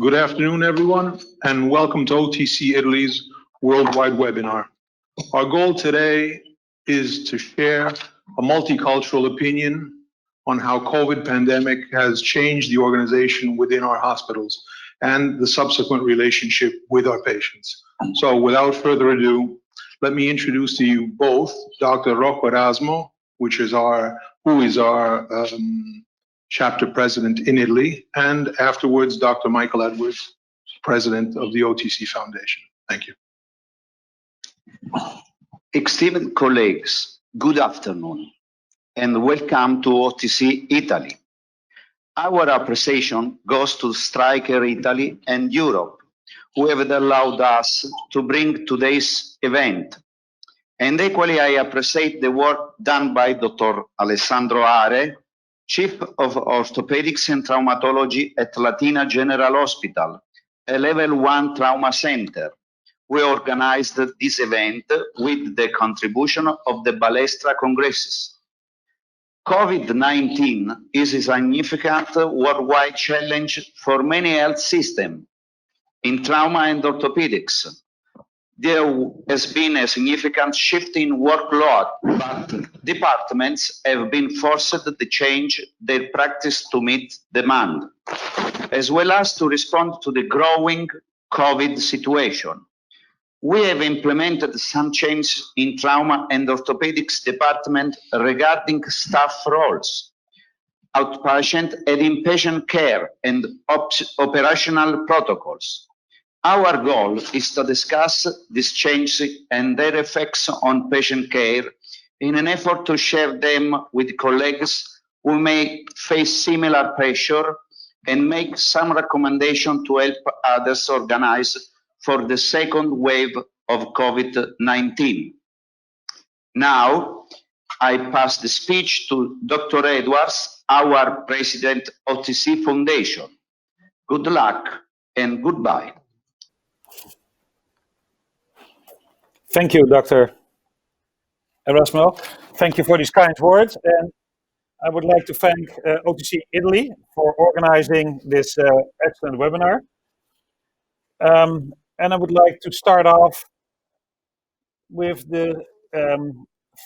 Good afternoon, everyone, and welcome to OTC Italy's worldwide webinar. Our goal today is to share a multicultural opinion on how COVID pandemic has changed the organization within our hospitals and the subsequent relationship with our patients. So without further ado, let me introduce to you both Dr. Rocco Erasmo, who is our chapter president in Italy, and afterwards, Dr. Michael Edwards, president of the OTC Foundation. Thank you. Esteemed colleagues, good afternoon, and welcome to OTC Italy. Our appreciation goes to Stryker Italy and Europe, who have allowed us to bring today's event. And equally, I appreciate the work done by Dr. Alessandro Are, Chief of Orthopedics and Traumatology at Latina General Hospital, a Level 1 trauma center. We organized this event with the contribution of the Balestra Congresses. COVID-19 is a significant worldwide challenge for many health systems. In trauma and orthopedics, there has been a significant shift in workload, but departments have been forced to change their practice to meet demand, as well as to respond to the growing COVID situation. We have implemented some changes in trauma and orthopedics department regarding staff roles, outpatient and inpatient care, and operational protocols. Our goal is to discuss these changes and their effects on patient care in an effort to share them with colleagues who may face similar pressure and make some recommendations to help others organize for the second wave of COVID-19. Now, I pass the speech to Dr. Edwards, our President of OTC Foundation. Good luck and goodbye. Thank you, Dr. Erasmo. Thank you for these kind words. And I would like to thank OTC Italy for organizing this excellent webinar. And I would like to start off with the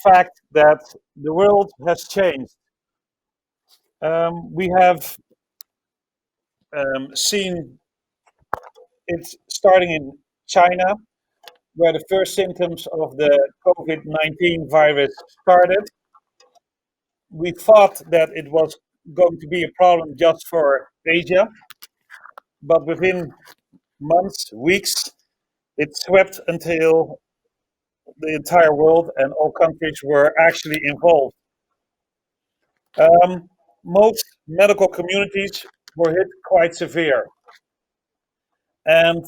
fact that the world has changed. We have seen it starting in China, where the first symptoms of the COVID-19 virus started. We thought that it was going to be a problem just for Asia, but within months, weeks, it swept until the entire world and all countries were actually involved. Most medical communities were hit quite severe. And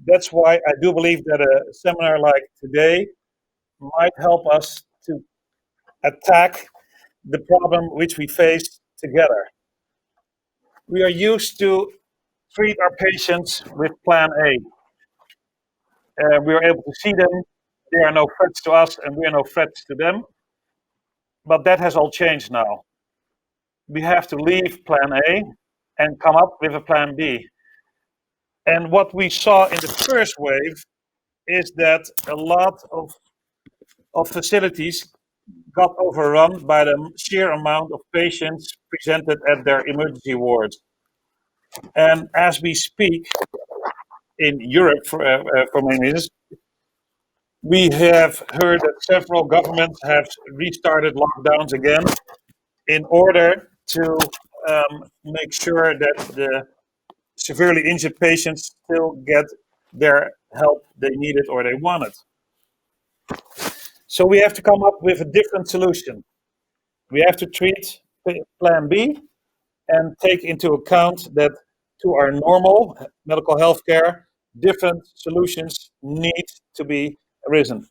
that's why I do believe that a seminar like today might help us to attack the problem which we face together. We are used to treat our patients with plan A. We are able to see them, they are no threats to us and we are no threats to them. But that has all changed now. We have to leave plan A and come up with a plan B. And what we saw in the first wave is that a lot of facilities got overrun by the sheer amount of patients presented at their emergency wards. And as we speak, in Europe, for many reasons, we have heard that several governments have restarted lockdowns again in order to make sure that the severely injured patients still get their help they needed or they wanted. So we have to come up with a different solution. We have to treat plan B and take into account that to our normal medical health care, different solutions need to be arisen.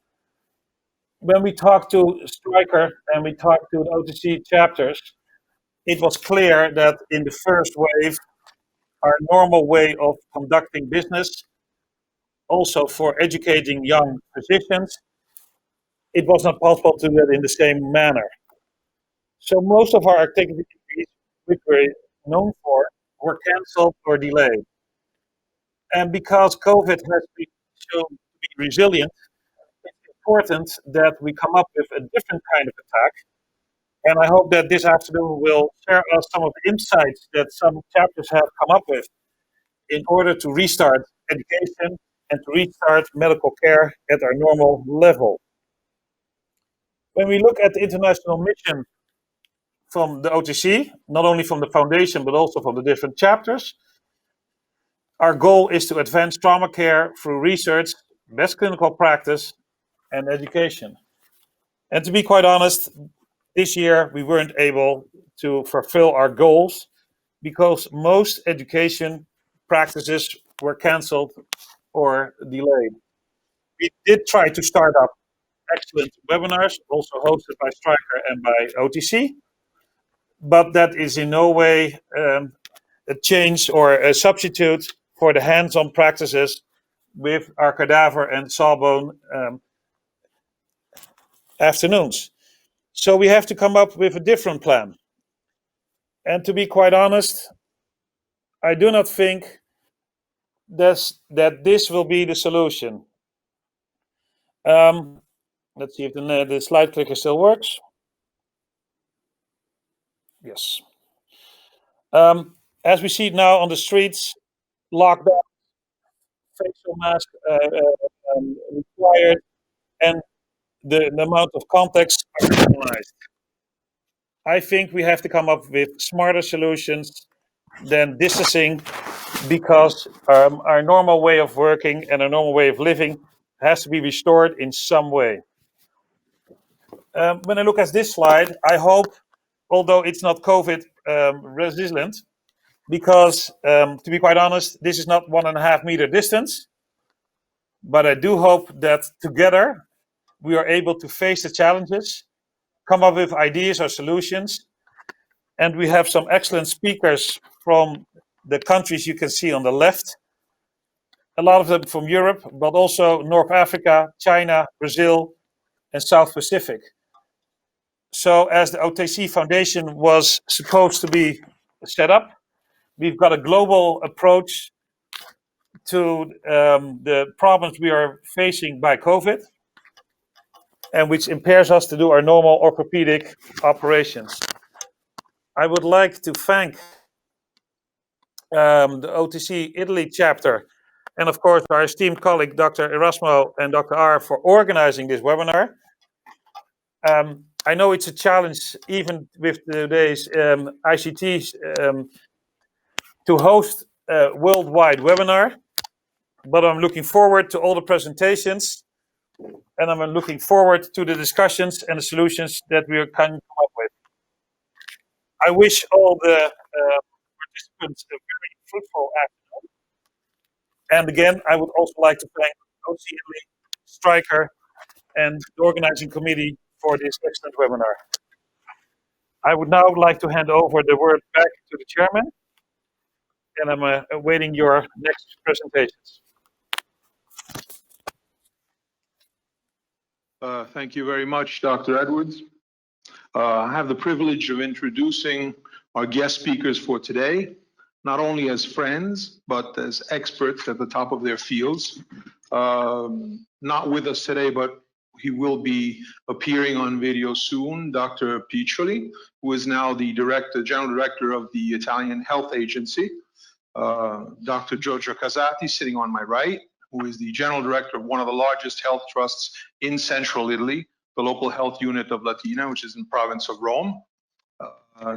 When we talked to Stryker and we talked to the OTC chapters, it was clear that in the first wave, our normal way of conducting business, also for educating young physicians, it was not possible to do that in the same manner. So most of our activities, which we're known for, were cancelled or delayed. And because COVID has been shown to be resilient, it's important that we come up with a different kind of attack. And I hope that this afternoon will share us some of the insights that some chapters have come up with in order to restart education and to restart medical care at our normal level. When we look at the international mission from the OTC, not only from the foundation, but also from the different chapters, our goal is to advance trauma care through research, best clinical practice, and education. And to be quite honest, this year we weren't able to fulfill our goals because most education practices were cancelled or delayed. We did try to start up excellent webinars, also hosted by Stryker and by OTC, but that is in no way a change or a substitute for the hands-on practices with our cadaver and sawbone afternoons. So we have to come up with a different plan. And to be quite honest, I do not think that this will be the solution. Let's see if the slide clicker still works. Yes. As we see it now on the streets, lockdown, facial mask required, and the amount of contacts are minimized. I think we have to come up with smarter solutions than distancing, because our normal way of working and our normal way of living has to be restored in some way. When I look at this slide, I hope, although it's not COVID resilient, because to be quite honest, this is not 1.5 meter distance, but I do hope that together we are able to face the challenges, come up with ideas or solutions, and we have some excellent speakers from the countries you can see on the left, a lot of them from Europe, but also North Africa, China, Brazil, and South Pacific. So as the OTC Foundation was supposed to be set up, we've got a global approach to the problems we are facing by COVID, and which impairs us to do our normal orthopedic operations. I would like to thank the OTC Italy chapter, and of course our esteemed colleague Dr. Erasmo and Dr. R for organizing this webinar. I know it's a challenge even with today's ICTs to host a worldwide webinar, but I'm looking forward to all the presentations, and I'm looking forward to the discussions and the solutions that we can come up with. I wish all the participants a very fruitful afternoon. And again, I would also like to thank OTC Italy, Stryker, and the organizing committee for this excellent webinar. I would now like to hand over the word back to the chairman, and I'm awaiting your next presentations. Thank you very much, Dr. Edwards. I have the privilege of introducing our guest speakers for today, not only as friends, but as experts at the top of their fields. Not with us today, but he will be appearing on video soon, Dr. Piccioli, who is now the general director of the Italian Health Agency. Dr. Giorgio Casati, sitting on my right, who is the general director of one of the largest health trusts in central Italy, the local health unit of Latina, which is in the province of Rome.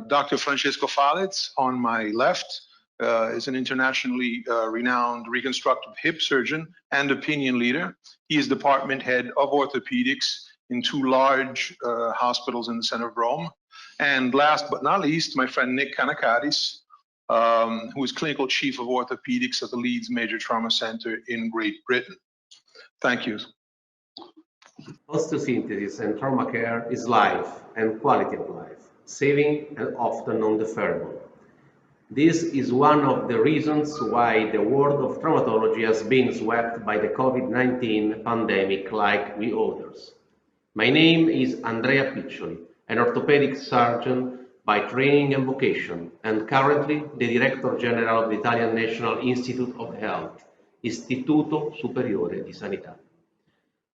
Dr. Francesco Falitz, on my left, is an internationally renowned reconstructive hip surgeon and opinion leader. He is department head of orthopedics in 2 large hospitals in the center of Rome. And last but not least, my friend Nick Kanakaris, who is clinical chief of orthopedics at the Leeds Major Trauma Center in Great Britain. Thank you. Osteosynthesis and trauma care is life and quality of life, saving and often non-deferrable. This is one of the reasons why the world of traumatology has been swept by the COVID-19 pandemic like we others. My name is Andrea Piccioli, an orthopedic surgeon by training and vocation, and currently the Director General of the Italian National Institute of Health, Istituto Superiore di Sanità.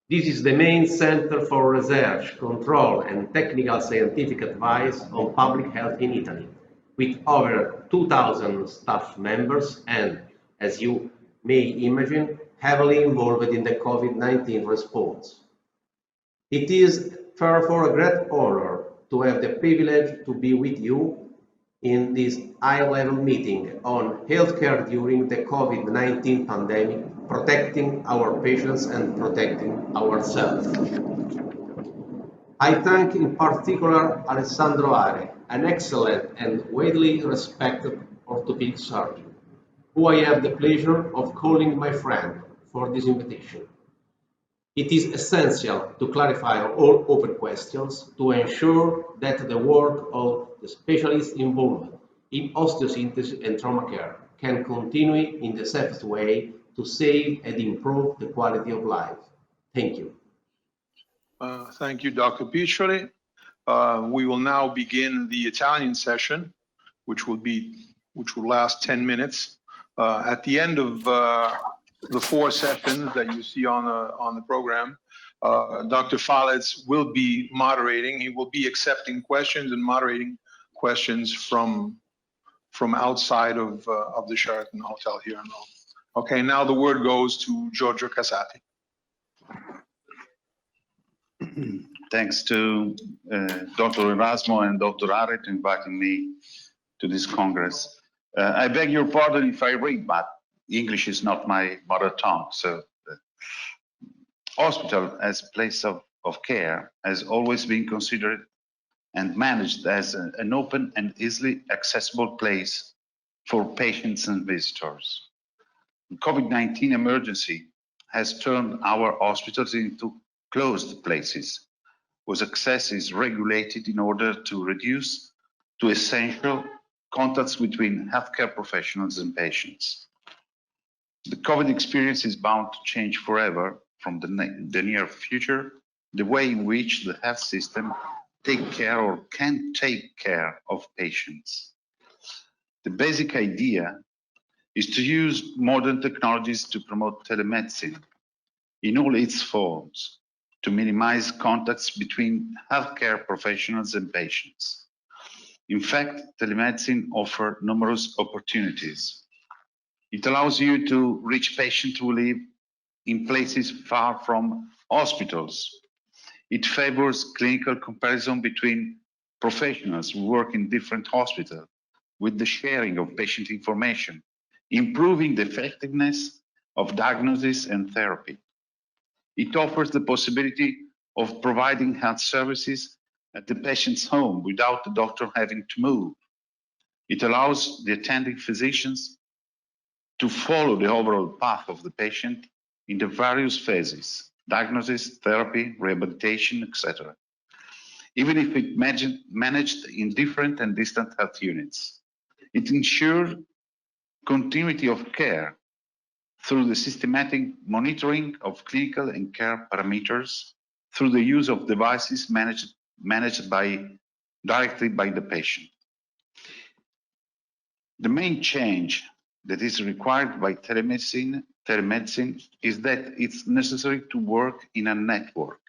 This is the main center for research, control, and technical scientific advice on public health in Italy, with over 2,000 staff members and, as you may imagine, heavily involved in the COVID-19 response. It is therefore a great honor to have the privilege to be with you in this high-level meeting on healthcare during the COVID-19 pandemic, protecting our patients and protecting ourselves. I thank in particular Alessandro, an excellent and widely respected orthopedic surgeon, who I have the pleasure of calling my friend, for this invitation. It is essential to clarify all open questions to ensure that the work of the specialists involved in osteosynthesis and trauma care can continue in the safest way to save and improve the quality of life. Thank you. Thank you, Dr. Piccioli. We will now begin the Italian session, which will last 10 minutes. At the end of the 4 sessions that you see on the program, Dr. Falez will be moderating. He will be accepting questions and moderating questions from outside of the Sheraton Hotel here in Rome. Okay, now the word goes to Giorgio Casati. Thanks to Dr. Erasmo and Dr. Aret inviting me to this Congress. I beg your pardon if I read, but English is not my mother tongue. So hospital as place of care has always been considered and managed as an open and easily accessible place for patients and visitors. The COVID-19 emergency has turned our hospitals into closed places, whose access is regulated in order to reduce to essential contacts between healthcare professionals and patients. The COVID experience is bound to change forever from the near future, the way in which the health system take care or can take care of patients. The basic idea is to use modern technologies to promote telemedicine in all its forms, to minimize contacts between healthcare professionals and patients. In fact, telemedicine offers numerous opportunities. It allows you to reach patients who live in places far from hospitals. It favors clinical comparison between professionals who work in different hospitals with the sharing of patient information, improving the effectiveness of diagnosis and therapy. It offers the possibility of providing health services at the patient's home without the doctor having to move. It allows the attending physicians to follow the overall path of the patient in the various phases: diagnosis, therapy, rehabilitation, etc. Even if it managed in different and distant health units. It ensures continuity of care through the systematic monitoring of clinical and care parameters through the use of devices managed directly by the patient. The main change that is required by telemedicine is that it's necessary to work in a network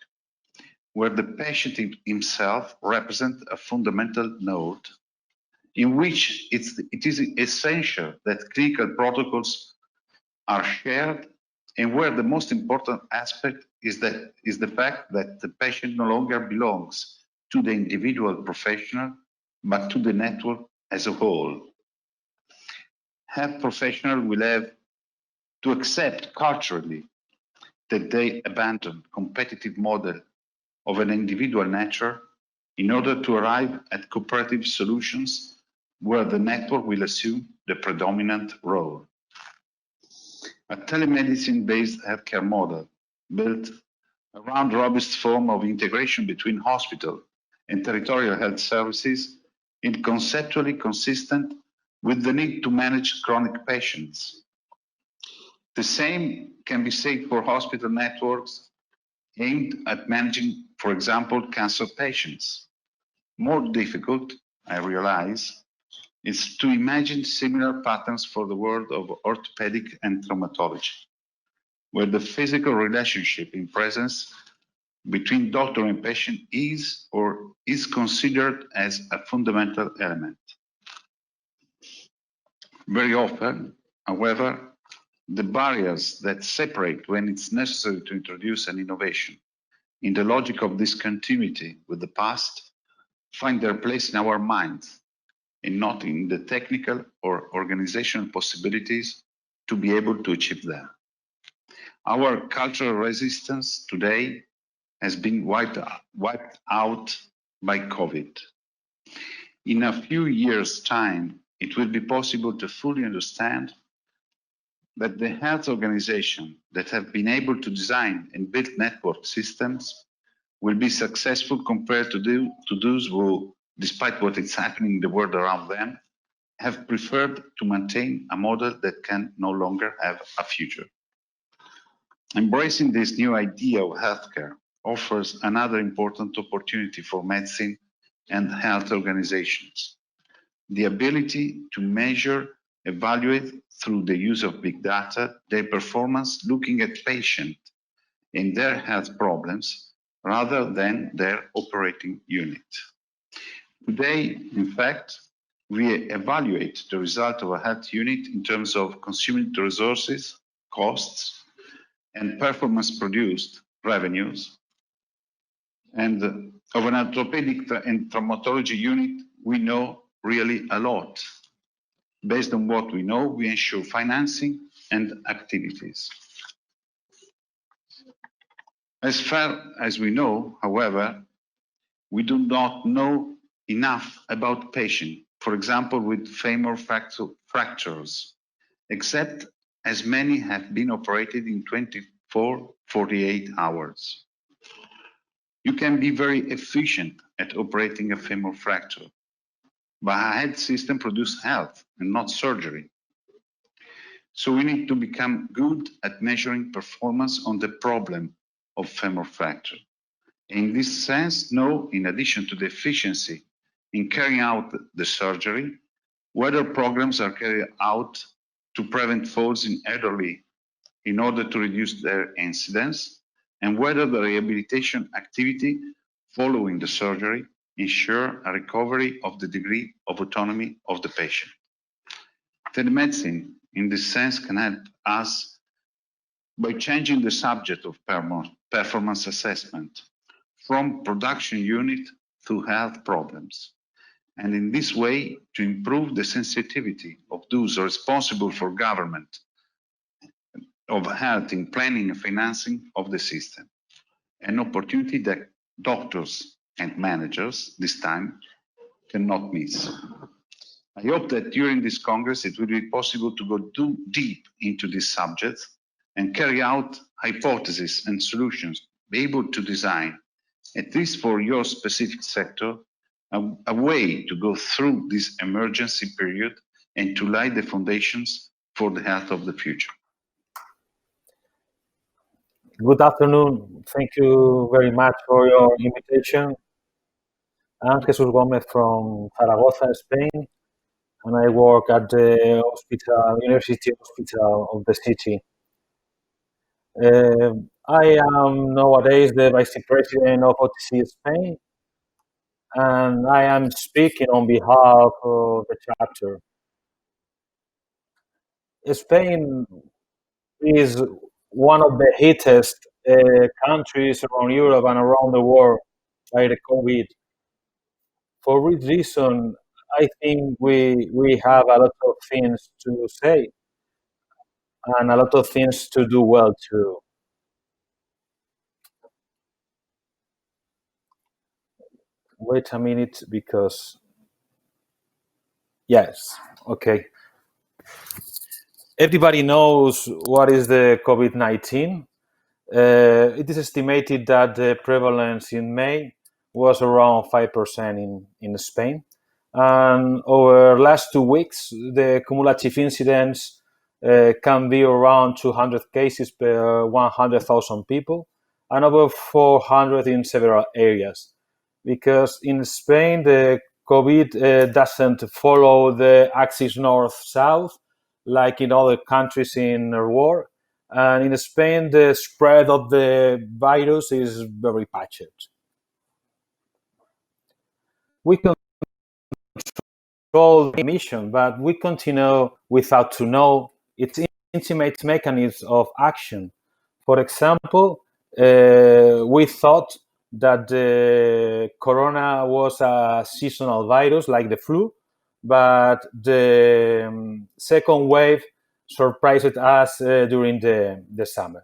where the patient himself represents a fundamental node in which it is essential that clinical protocols are shared, and where the most important aspect is the fact that the patient no longer belongs to the individual professional, but to the network as a whole. Health professionals will have to accept culturally that they abandon competitive model of an individual nature in order to arrive at cooperative solutions where the network will assume the predominant role. A telemedicine-based healthcare model built around a robust form of integration between hospital and territorial health services is conceptually consistent with the need to manage chronic patients. The same can be said for hospital networks aimed at managing, for example, cancer patients. More difficult, I realize, is to imagine similar patterns for the world of orthopedic and traumatology. where the physical relationship in presence between doctor and patient is or is considered as a fundamental element. Very often, however, the barriers that separate when it's necessary to introduce an innovation in the logic of discontinuity with the past find their place in our minds and not in the technical or organizational possibilities to be able to achieve them. Our cultural resistance today has been wiped out by COVID. In a few years' time, it will be possible to fully understand that the health organizations that have been able to design and build network systems will be successful compared to those who, despite what is happening in the world around them, have preferred to maintain a model that can no longer have a future. Embracing this new idea of healthcare offers another important opportunity for medicine and health organizations: the ability to measure, evaluate through the use of big data their performance looking at patients and their health problems rather than their operating unit. Today, in fact, we evaluate the result of a health unit in terms of consumed resources, costs, and performance produced, revenues. And of an orthopedic and traumatology unit, we know really a lot. Based on what we know, we ensure financing and activities. As far as we know, however, we do not know enough about patients, for example, with femur fractures, except as many have been operated in 48 hours. You can be very efficient at operating a femur fracture, but a health system produces health and not surgery. So we need to become good at measuring performance on the problem of femur fracture. In this sense, know, in addition to the efficiency in carrying out the surgery, whether programs are carried out to prevent falls in elderly in order to reduce their incidence, and whether the rehabilitation activity following the surgery ensure a recovery of the degree of autonomy of the patient. Telemedicine, in this sense, can help us by changing the subject of performance assessment from production unit to health problems, and in this way to improve the sensitivity of those responsible for government of health in planning and financing of the system, an opportunity that doctors and managers this time cannot miss. I hope that during this Congress it will be possible to go deep into these subjects and carry out hypotheses and solutions, be able to design, at least for your specific sector, a way to go through this emergency period and to lay the foundations for the health of the future. Good afternoon. Thank you very much for your invitation. I'm Jesus Gomez from Zaragoza, Spain, and I work at the University Hospital of the city. I am nowadays the Vice President of OTC Spain, and I am speaking on behalf of the chapter. Spain is one of the hittest countries around Europe and around the world by the COVID. For which reason, I think we have a lot of things to say and a lot of things to do well too. Wait a minute, because yes, okay. Everybody knows what is the COVID-19. It is estimated that the prevalence in May was around 5% in Spain. And over the last 2 weeks, the cumulative incidence can be around 200 cases per 100,000 people and over 400 in several areas. Because in Spain, the COVID doesn't follow the axis north-south like in other countries in the world. And in Spain, the spread of the virus is very patched. We control the emission, but we continue without to know its intimate mechanisms of action. For example, we thought that the corona was a seasonal virus like the flu, but the second wave surprised us during the summer.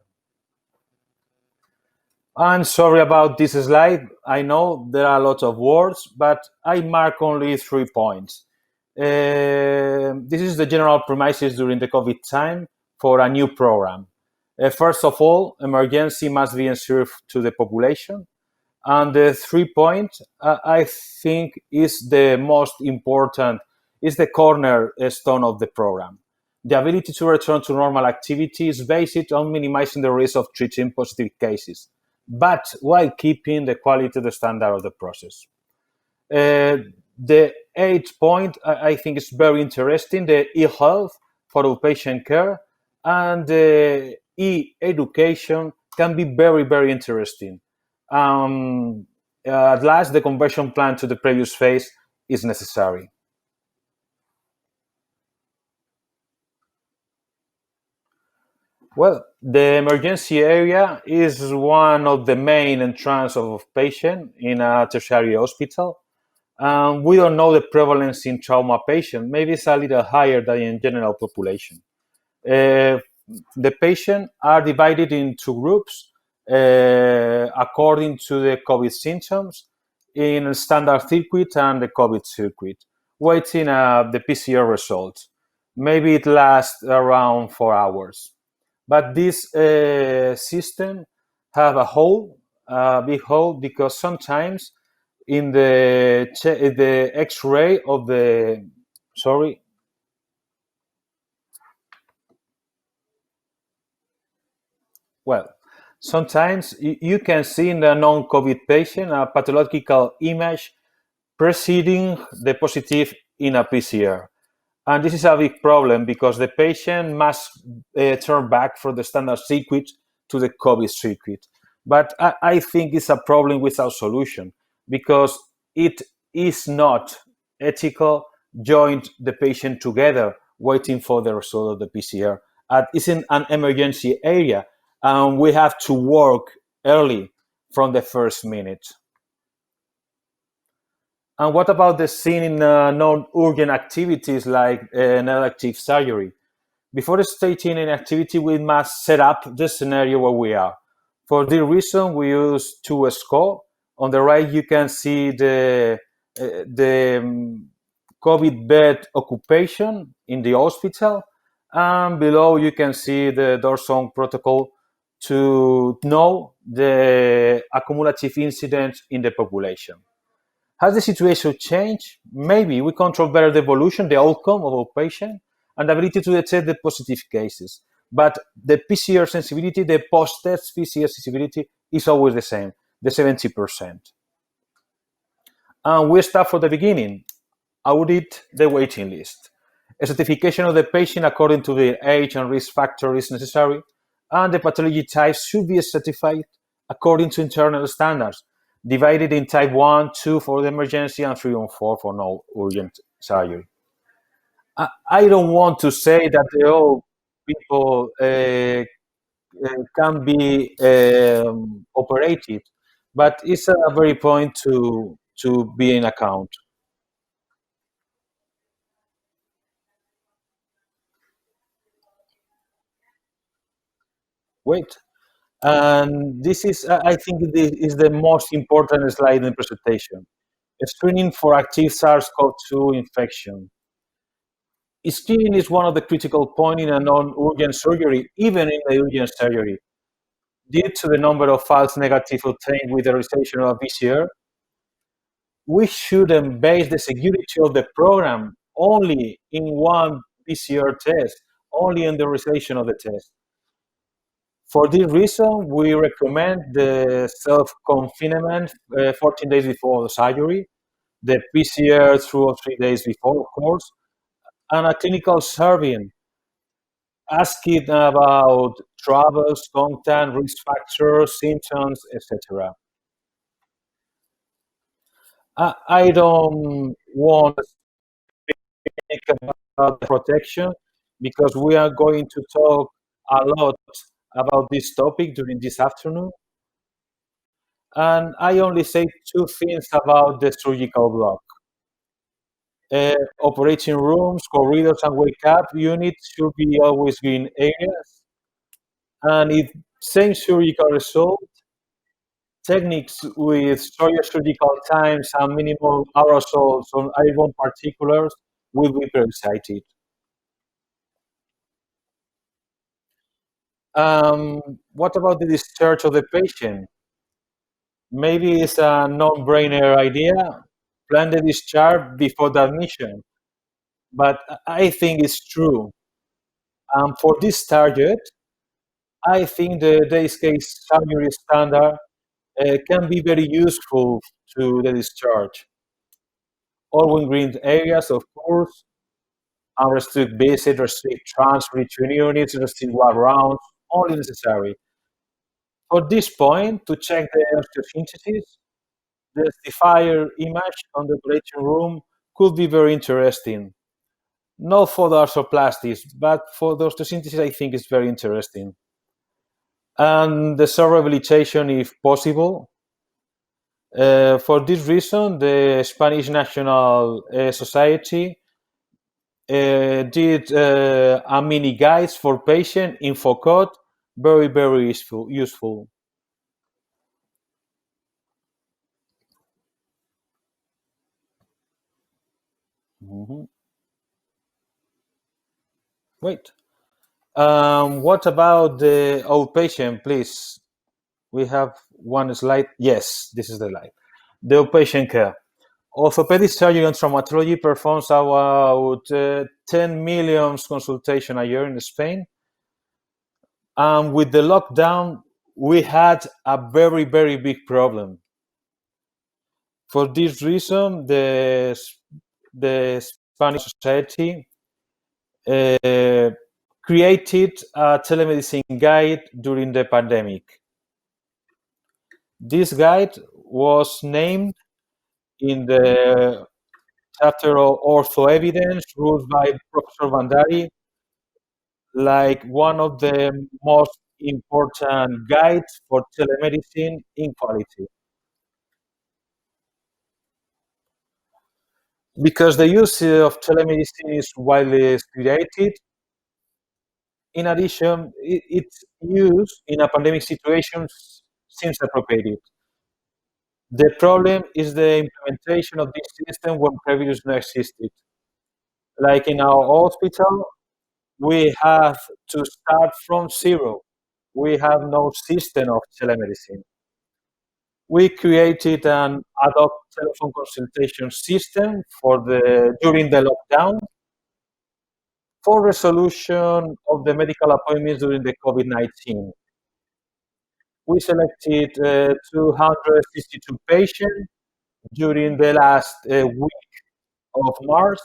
I'm sorry about this slide. I know there are lots of words, but I mark only 3 points. This is the general premises during the COVID time for a new program. First of all, emergency must be ensured to the population. And the 3 point, I think, is the most important, is the cornerstone of the program. The ability to return to normal activity is based on minimizing the risk of treating positive cases, but while keeping the quality of the standard of the process. The 8th point, I think, is very interesting, the e-health for outpatient care, and the e-education can be very, very interesting. At last, the conversion plan to the previous phase is necessary. Well, the emergency area is one of the main entrance of patient in a tertiary hospital. We don't know the prevalence in trauma patient. Maybe it's a little higher than in general population. The patients are divided into groups according to the COVID symptoms in standard circuit and the COVID circuit, waiting the PCR results. Maybe it lasts around 4 hours. But this system have a hole, a big hole, because sometimes in the X-ray of the, sorry, well, sometimes you can see in the non-COVID patient a pathological image preceding the positive in a PCR. And this is a big problem because the patient must turn back from the standard circuit to the COVID circuit. But I think it's a problem without solution because it is not ethical join the patient together waiting for the result of the PCR. It's in an emergency area and we have to work early from the first minute. And what about the scene in non-urgent activities like an elective surgery? Before starting an activity, we must set up the scenario where we are. For this reason, we use two scopes. On the right, you can see the COVID bed occupation in the hospital. And below, you can see the dorsal protocol to know the accumulative incidence in the population. Has the situation changed? Maybe we control better the evolution, the outcome of our patient, and the ability to detect the positive cases. But the PCR sensitivity, the post-test PCR sensitivity is always the same, the 70%. And we start from the beginning. Audit the waiting list. A certification of the patient according to their age and risk factor is necessary, and the pathology types should be certified according to internal standards, divided in type 1, 2 for the emergency, and 3 and 4 for no urgent surgery. I don't want to say that all people can be operated, but it's a very point to be in account. Wait. And this is, I think, this is the most important slide in the presentation. Screening for active SARS-CoV-2 infection. Screening is one of the critical points in a non-urgent surgery, even in the urgent surgery. Due to the number of false negatives obtained with the realization of PCR, we shouldn't base the security of the program only in one PCR test, only in the realization of the test. For this reason, we recommend the self-confinement 14 days before the surgery, the PCR 2 or 3 days before, of course, and a clinical serving asking about travels, content, risk factors, symptoms, etc. I don't want to speak about protection because we are going to talk a lot about this topic during this afternoon. And I only say two things about the surgical block. Operating rooms, corridors, and wake-up units should be always green areas. And if same surgical result, techniques with shorter surgical times and minimal aerosols on airborne particulars will be precised. What about the discharge of the patient? Maybe it's a non-brainer idea. Plan the discharge before the admission, but I think it's true. For this target, I think the days case summary standard can be very useful to the discharge. All in green areas, of course, unrestricted visit, restrict transfer between units, restrict walk rounds, only necessary. For this point, to check the osteosynthesis, the fire image on the operating room could be very interesting. Not for the arthroplastics, but for the osteosynthesis, I think it's very interesting. And the cell rehabilitation, if possible. For this reason, the Spanish National Society did a mini guides for patient info code, very, very useful. Wait. What about the outpatient, please? We have one slide. Yes, this is the slide. The outpatient care. Orthopedic surgery and traumatology performs about 10 million consultations a year in Spain. And with the lockdown, we had a very, very big problem. For this reason, the Spanish Society created a telemedicine guide during the pandemic. This guide was named in the chapter of Ortho Evidence, ruled by Professor Vandari, like one of the most important guides for telemedicine in quality. Because the use of telemedicine is widely studied, in addition, its use in a pandemic situation seems appropriate. The problem is the implementation of this system when previous not existed. Like in our hospital, we have to start from zero. We have no system of telemedicine. We created an ad hoc telephone consultation system during the lockdown for resolution of the medical appointments during the COVID-19. We selected 262 patients during the last week of March,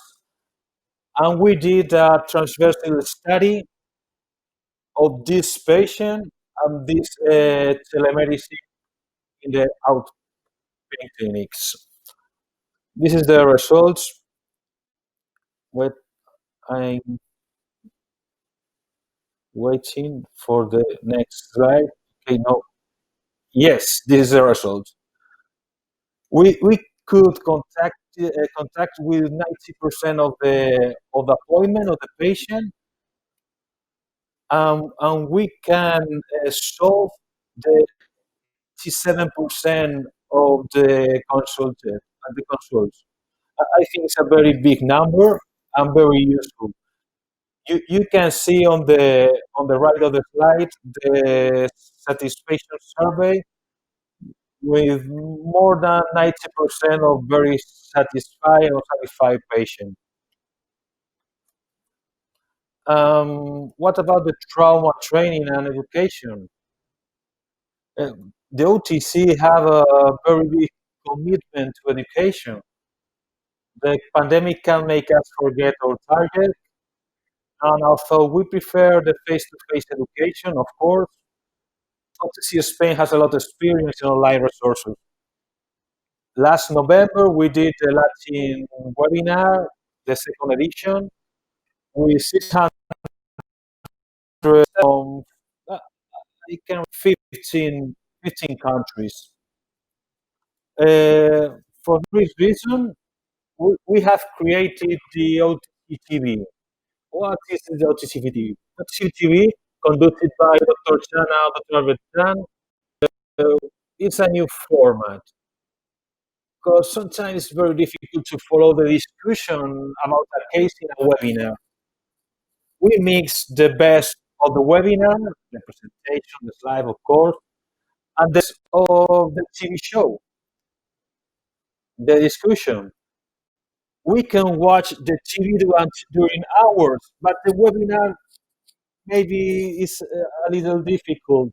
and we did a transversal study of this patient and this telemedicine in the outpatient clinics. This is the results. Wait, I'm waiting for the next slide. Okay, no. Yes, this is the result. We could contact with 90% of the appointment of the patient, and we can solve the 87% of the consulted and the consults. I think it's a very big number and very useful. You can see on the right of the slide the satisfaction survey with more than 90% of very satisfied or satisfied patients. What about the trauma training and education? The OTC have a very big commitment to education. The pandemic can make us forget our target, And although we prefer the face-to-face education, of course, OTC Spain has a lot of experience in online resources. Last November, we did the Latin webinar, the second edition, with 600 from uh, 15 countries. For this reason, we have created the OTC TV. What is the OTC TV? OTC TV, conducted by Dr. Chana, Dr. Albert Chan, it's a new format because sometimes it's very difficult to follow the discussion about a case in a webinar. We mix the best of the webinar, the presentation, the slide, of course, and the best of the TV show, the discussion. We can watch the TV during hours, but the webinar maybe is a little difficult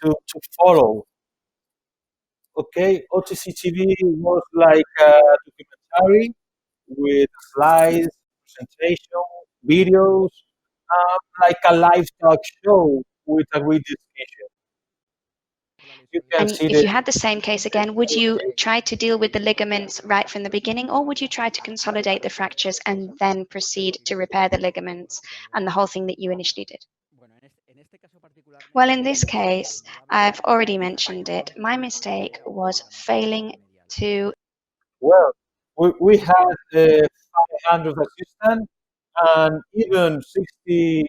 to follow. Okay, OTC TV was like a documentary with slides, presentation, videos, like a live talk show with a great discussion. You can And see if you had the same case again, would you try to deal with the ligaments right from the beginning, or would you try to consolidate the fractures and then proceed to repair the ligaments and the whole thing that you initially did? Well, in this case, I've already mentioned it. My mistake was failing to. Well, we had 500 assistants and even 60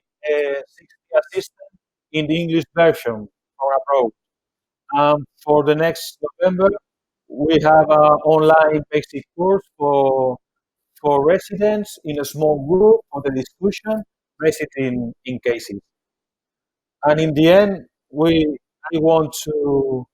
assistants in the English version from abroad. For the next November, we have an online basic course for residents in a small group for the discussion based in cases. And in the end, I want to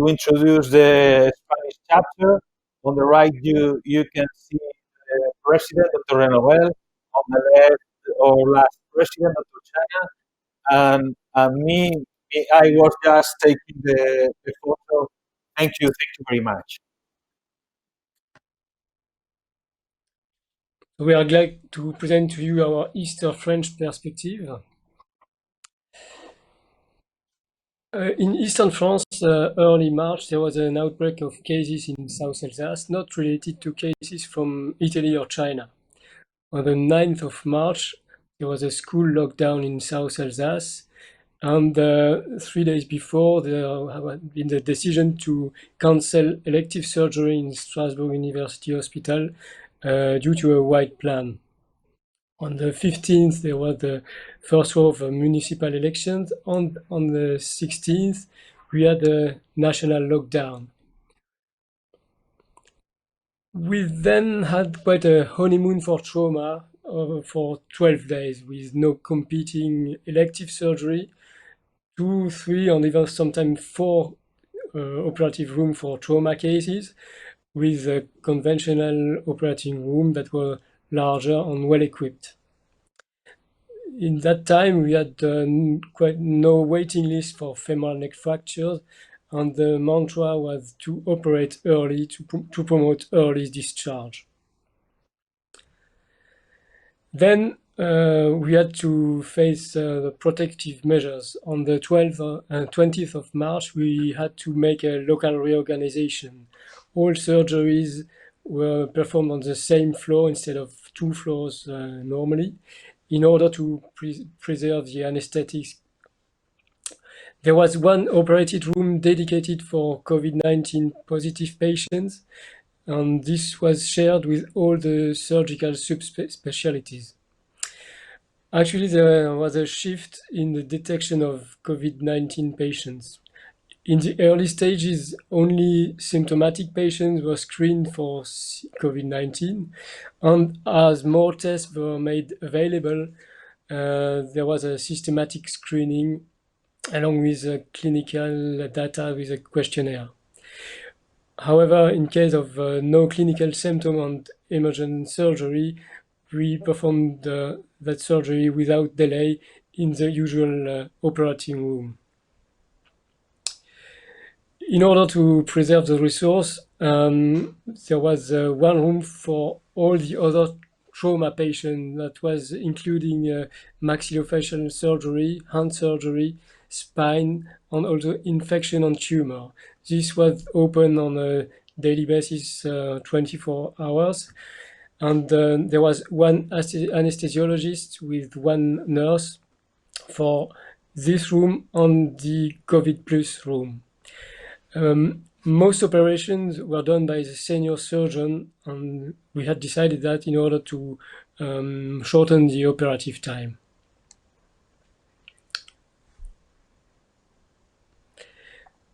introduce the Spanish chapter. On the right, you can see the president, Dr. Renovel. On the left, our last president, Dr. Chana. And me, I was just taking the photo. Thank you very much. We are glad to present to you our Eastern French perspective. In Eastern France, early March, there was an outbreak of cases in South Alsace, not related to cases from Italy or China. On the 9th of March, there was a school lockdown in South Alsace, and 3 days before, there had been the decision to cancel elective surgery in Strasbourg University Hospital due to a wide plan. On the 15th, there was the first round of municipal elections. On the 16th, we had a national lockdown. We then had quite a honeymoon for trauma for 12 days with no competing elective surgery, 2, 3, and even sometimes 4 operative rooms for trauma cases, with a conventional operating room that were larger and well equipped. In that time, we had quite no waiting list for femoral neck fractures, and the mantra was to operate early to promote early discharge. Then we had to face the protective measures. On the 20th of March, we had to make a local reorganization. All surgeries were performed on the same floor instead of 2 floors normally, in order to preserve the anesthetics. There was one operated room dedicated for COVID-19 positive patients, and this was shared with all the surgical subspecialties. Actually, there was a shift in the detection of COVID-19 patients. In the early stages, only symptomatic patients were screened for COVID-19, and as more tests were made available, there was a systematic screening along with clinical data with a questionnaire. However, in case of no clinical symptom and emergent surgery, we performed that surgery without delay in the usual operating room. In order to preserve the resource, there was one room for all the other trauma patient that was including maxillofacial surgery, hand surgery, spine, and also infection and tumor. This was open on a daily basis, 24 hours. And there was one anesthesiologist with one nurse for this room and the COVID plus room. Most operations were done by the senior surgeon, and we had decided that in order to shorten the operative time.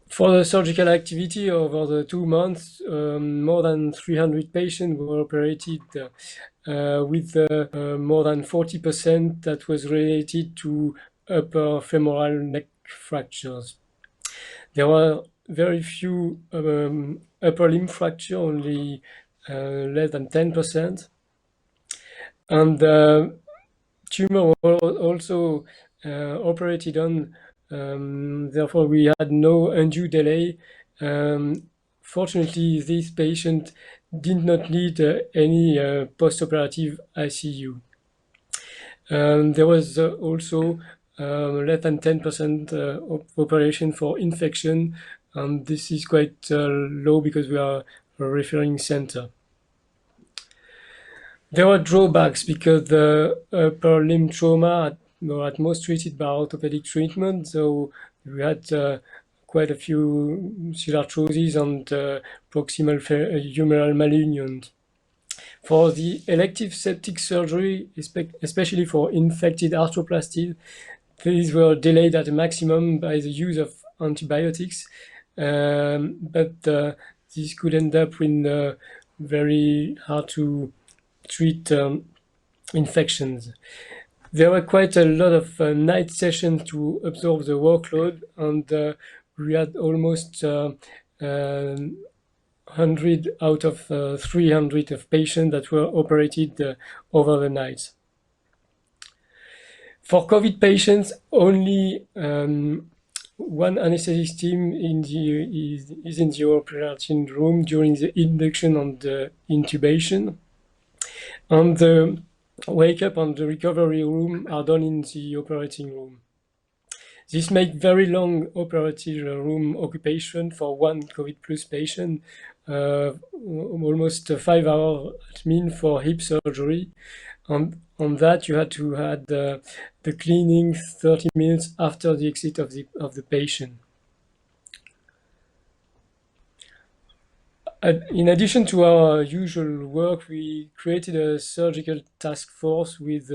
For the surgical activity over the 2 months, more than 300 patients were operated with more than 40% that was related to upper femoral neck fractures. There were very few upper limb fracture, only less than 10%. And tumor were also operated on. Therefore, we had no undue delay. Fortunately, this patient did not need any post-operative ICU. There was also less than 10% of operation for infection, and this is quite low because we are a referring center. There were drawbacks because the upper limb trauma were at most treated by orthopedic treatment, so we had quite a few arthroses and proximal humeral malunion. For the elective septic surgery, especially for infected arthroplasty, these were delayed at a maximum by the use of antibiotics, but this could end up with very hard to treat infections. There were quite a lot of night sessions to absorb the workload, and we had almost 100 out of 300 of patients that were operated over the night. For COVID patients, only one anesthetist team is in the operating room during the induction and the intubation. And the wake-up and the recovery room are done in the operating room. This makes very long operating room occupation for one COVID plus patient, almost 5 hours admin for hip surgery. On that, you had to add the cleaning 30 minutes after the exit of the patient. In addition to our usual work, we created a surgical task force with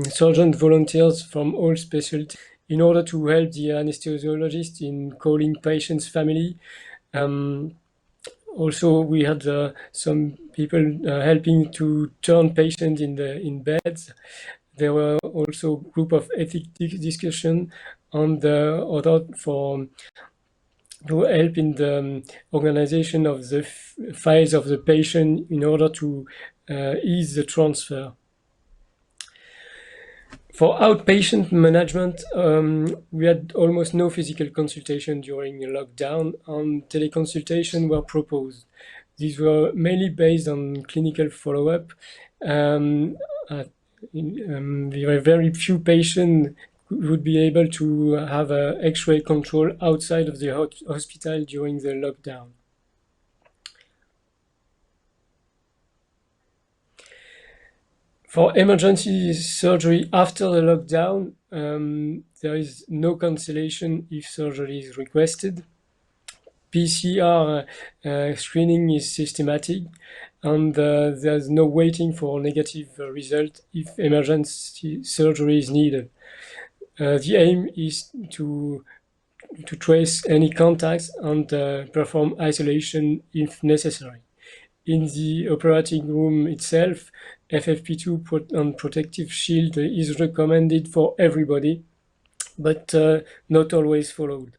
surgeon volunteers from all specialties in order to help the anesthesiologist in calling patients' family. Also, we had some people helping to turn patients in beds. There were also a group of ethics discussion and other to help in the organization of the files of the patient in order to ease the transfer. For outpatient management, we had almost no physical consultation during the lockdown, and teleconsultation were proposed. These were mainly based on clinical follow-up. There were very few patients would be able to have an X-ray control outside of the hospital during the lockdown. For emergency surgery after the lockdown, there is no cancellation if surgery is requested. PCR screening is systematic, and there's no waiting for negative result if emergency surgery is needed. The aim is to trace any contacts and perform isolation if necessary. In the operating room itself, FFP2 and protective shield is recommended for everybody, but not always followed.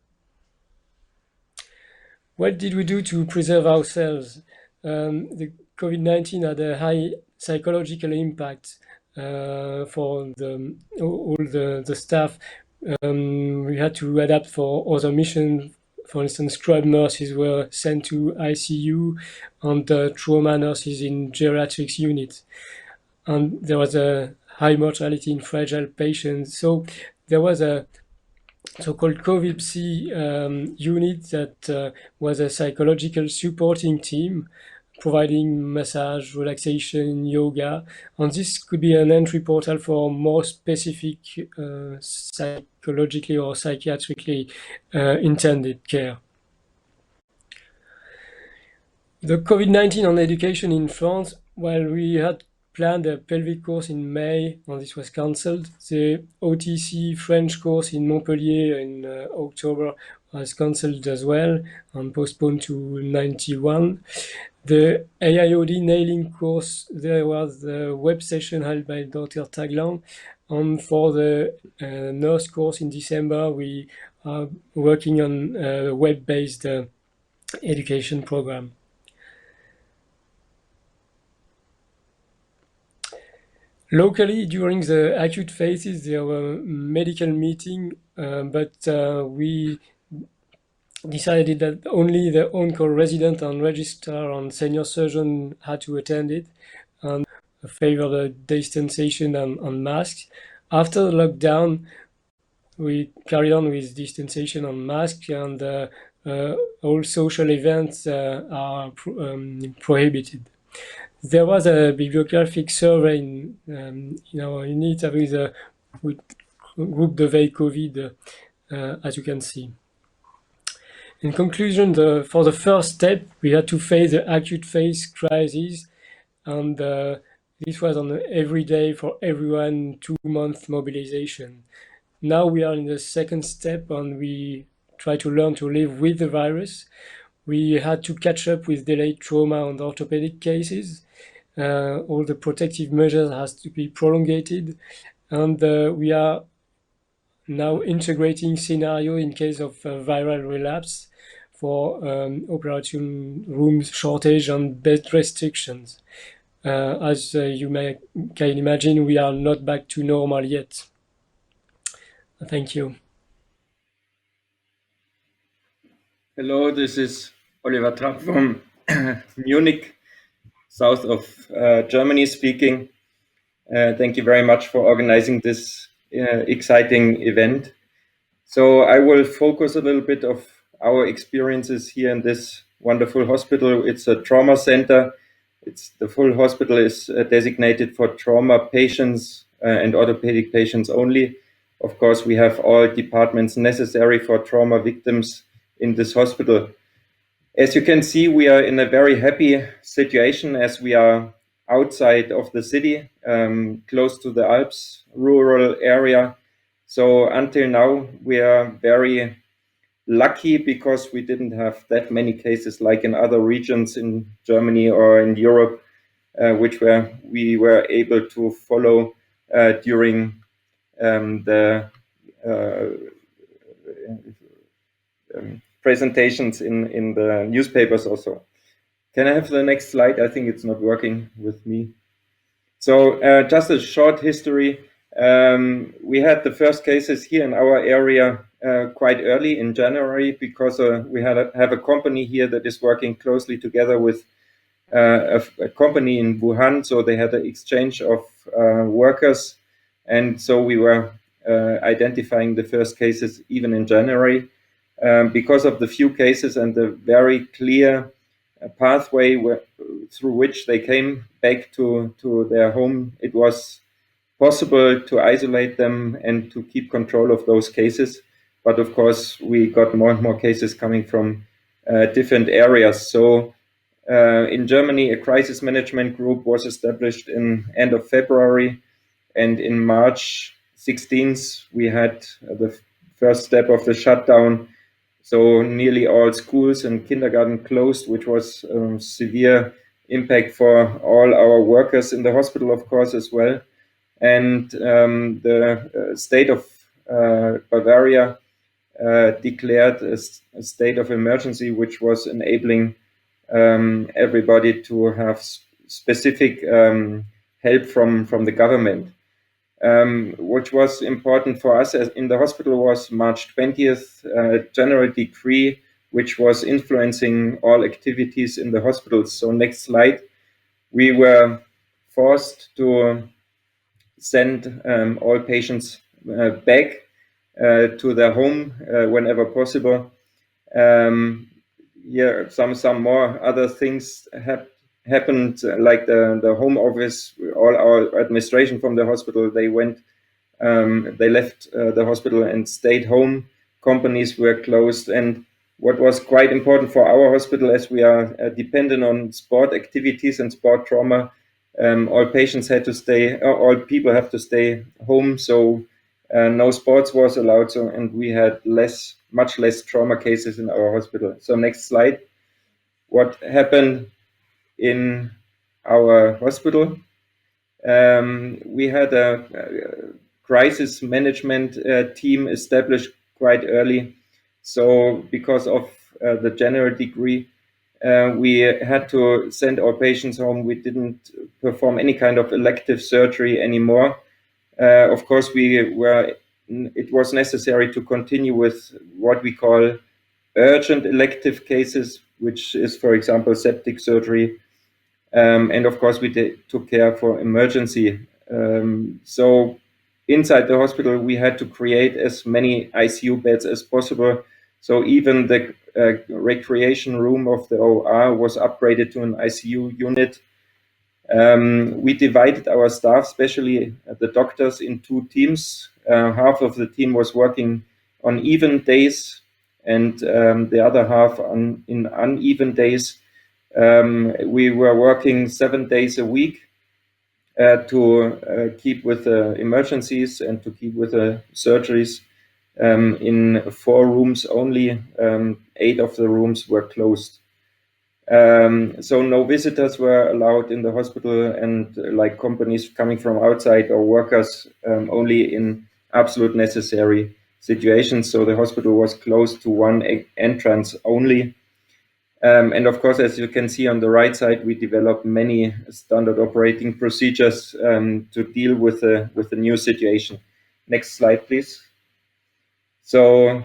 What did we do to preserve ourselves? The COVID-19 had a high psychological impact for all the staff. We had to adapt for other missions for instance, scrub nurses were sent to ICU and trauma nurses in geriatrics units. And there was a high mortality in fragile patients. So there was a so-called COVIPC unit that was a psychological supporting team providing massage, relaxation, yoga, and this could be an entry portal for more specific psychologically or psychiatrically intended care. The COVID-19 on education in France, while we had planned a pelvic course in May, and this was cancelled. The OTC French course in Montpellier in October was cancelled as well and postponed to 91. The AIOD nailing course, there was the web session held by Dr. Taglan. And for the nurse course in December, we are working on a web-based education program. Locally, during the acute phases, there were medical meetings, but we decided that only the on-call resident and registrar and senior surgeon had to attend it and favor the distanciation and masks. After the lockdown, we carried on with distanciation and masks, and all social events are prohibited. There was a bibliographic survey in our unit with group de veille COVID, as you can see. In conclusion, for the first step, we had to face the acute phase crisis, and this was on every day for everyone 2-month mobilization. Now we are in the second step, and we try to learn to live with the virus. We had to catch up with delayed trauma and orthopedic cases. All the protective measures has to be prolongated, and we are now integrating scenario in case of viral relapse for operation rooms shortage and bed restrictions. As you can imagine, we are not back to normal yet. Thank you. Hello, this is Oliver Trapp from Munich, south of Germany speaking. Thank you very much for organizing this exciting event. So I will focus a little bit of our experiences here in this wonderful hospital. It's a trauma center. The full hospital is designated for trauma patients and orthopedic patients only. Of course, we have all departments necessary for trauma victims in this hospital. As you can see, we are in a very happy situation as we are outside of the city, close to the Alps rural area. So until now, we are very lucky because we didn't have that many cases like in other regions in Germany or in Europe, which we were able to follow during the presentations in the newspapers also. Can I have the next slide? I think it's not working with me. So just a short history. We had the first cases here in our area quite early in January because we have a company here that is working closely together with a company in Wuhan. So they had an exchange of workers. And so we were identifying the first cases even in January. Because of the few cases and the very clear pathway through which they came back to their home, it was possible to isolate them and to keep control of those cases. But of course, we got more and more cases coming from different areas. So in Germany, a crisis management group was established in end of February. And in March 16th, we had the first step of the shutdown. So nearly all schools and kindergarten closed, which was severe impact for all our workers in the hospital, of course, as well. And the state of Bavaria declared a state of emergency, which was enabling everybody to have specific help from the government. Which was important for us in the hospital was March 20th, general decree which was influencing all activities in the hospitals. So next slide. We were forced to send all patients back to their home whenever possible. Here, some more other things happened, like the home office, all our administration from the hospital, they left the hospital and stayed home. Companies were closed, and what was quite important for our hospital, as we are dependent on sport activities and sport trauma, all patients had to stay, all people have to stay home, so no sports was allowed, so, and we had much less trauma cases in our hospital. So next slide. What happened in our hospital? We had a crisis management team established quite early. So because of the general degree, we had to send our patients home. We didn't perform any kind of elective surgery anymore. Of course, it was necessary to continue with what we call urgent elective cases, which is, for example, septic surgery. And of course, we took care for emergency. So inside the hospital, we had to create as many ICU beds as possible. So even the recreation room of the OR was upgraded to an ICU unit. We divided our staff, especially the doctors, in 2 teams. Half of the team was working on even days, and the other half in uneven days. We were working 7 days a week to keep with the emergencies and to keep with the surgeries. In 4 rooms only, 8 of the rooms were closed. So no visitors were allowed in the hospital, and like companies coming from outside or workers only in absolute necessary situations. So the hospital was closed to one entrance only. And of course, as you can see on the right side, we developed many standard operating procedures to deal with the new situation. Next slide, please. So,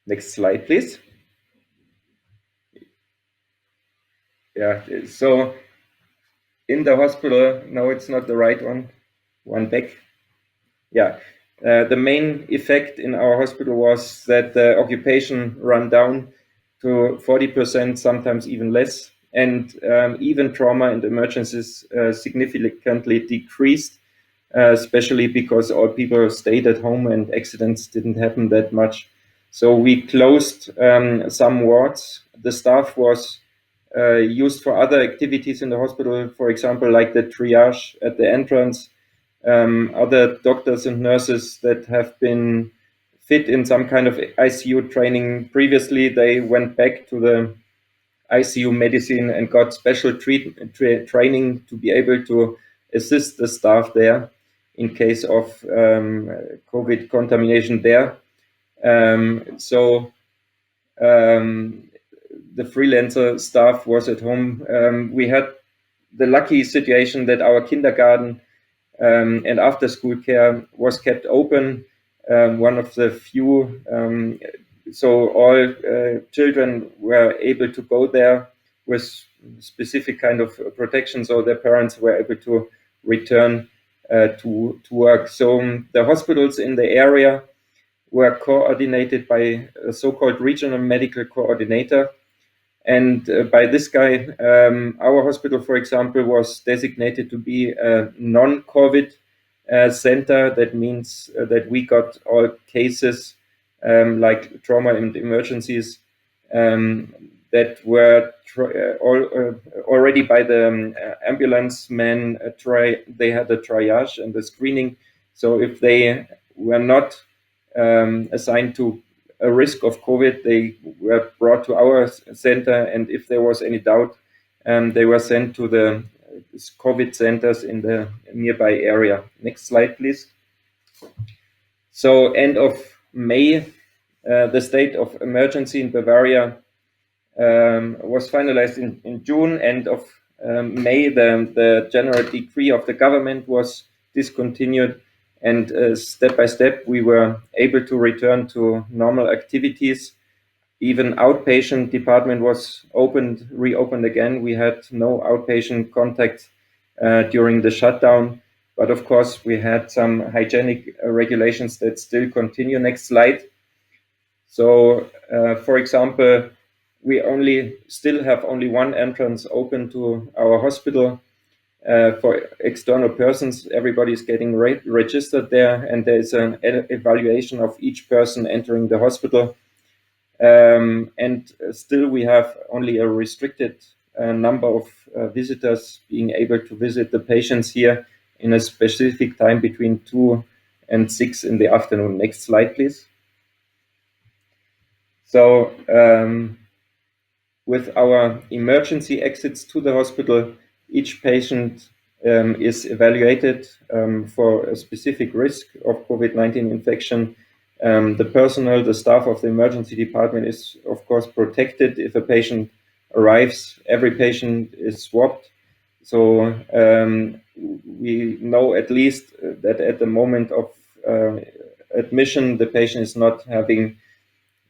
next slide, please. Yeah, so in the hospital, no, it's not the right one. One back. Yeah, the main effect in our hospital was that the occupation ran down to 40%, sometimes even less, and even trauma and emergencies significantly decreased, especially because all people stayed at home and accidents didn't happen that much. So we closed some wards. The staff was used for other activities in the hospital, for example, like the triage at the entrance. Other doctors and nurses that have been fit in some kind of ICU training previously, they went back to the ICU medicine and got special training to be able to assist the staff there in case of COVID contamination there. The freelancer staff was at home. We had the lucky situation that our kindergarten and after school care was kept open, one of the few. So all children were able to go there with specific kind of protection, so their parents were able to return to work. So the hospitals in the area were coordinated by a so-called regional medical coordinator. And by this guy, our hospital, for example, was designated to be a non-COVID center. That means that we got all cases like trauma and emergencies that were already by the ambulance men. They had a triage and a screening. So if they were not assigned to a risk of COVID, they were brought to our center, and if there was any doubt, they were sent to the COVID centers in the nearby area. Next slide, please. So end of May, the state of emergency in Bavaria was finalized in June. End of May, the general decree of the government was discontinued, And step by step, we were able to return to normal activities. Even outpatient department was reopened again. We had no outpatient contact during the shutdown, but of course we had some hygienic regulations that still continue. Next slide. So, for example, we still have only one entrance open to our hospital for external persons. Everybody is getting registered there, and there is an evaluation of each person entering the hospital. And still we have only a restricted number of visitors being able to visit the patients here in a specific time between 2 and 6 in the afternoon. Next slide, please. So with our emergency exits to the hospital, each patient is evaluated for a specific risk of COVID-19 infection. The personnel, the staff of the emergency department is, of course, protected. If a patient arrives, every patient is swabbed. So we know at least that at the moment of admission, the patient is not having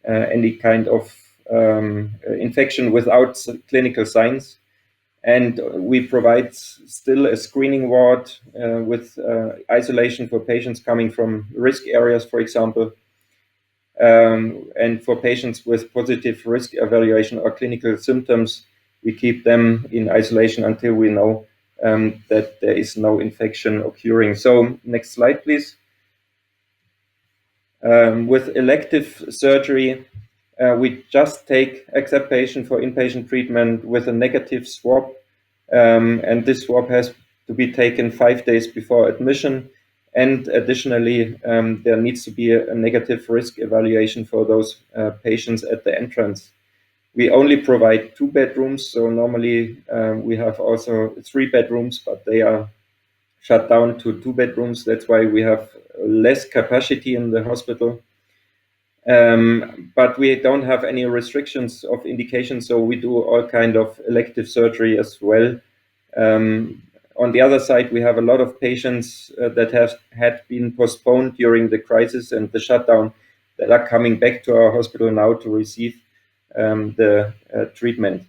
any kind of infection without clinical signs. And we provide still a screening ward with isolation for patients coming from risk areas, for example. And for patients with positive risk evaluation or clinical symptoms, we keep them in isolation until we know that there is no infection occurring. So next slide, please. With elective surgery, we just accept patient for inpatient treatment with a negative swab, and this swab has to be taken 5 days before admission. And additionally, there needs to be a negative risk evaluation for those patients at the entrance. We only provide 2 bedrooms, so normally we have also 3 bedrooms, but they are shut down to 2 bedrooms. That's why we have less capacity in the hospital. But we don't have any restrictions of indication, so we do all kind of elective surgery as well. On the other side, we have a lot of patients that had been postponed during the crisis and the shutdown that are coming back to our hospital now to receive the treatment.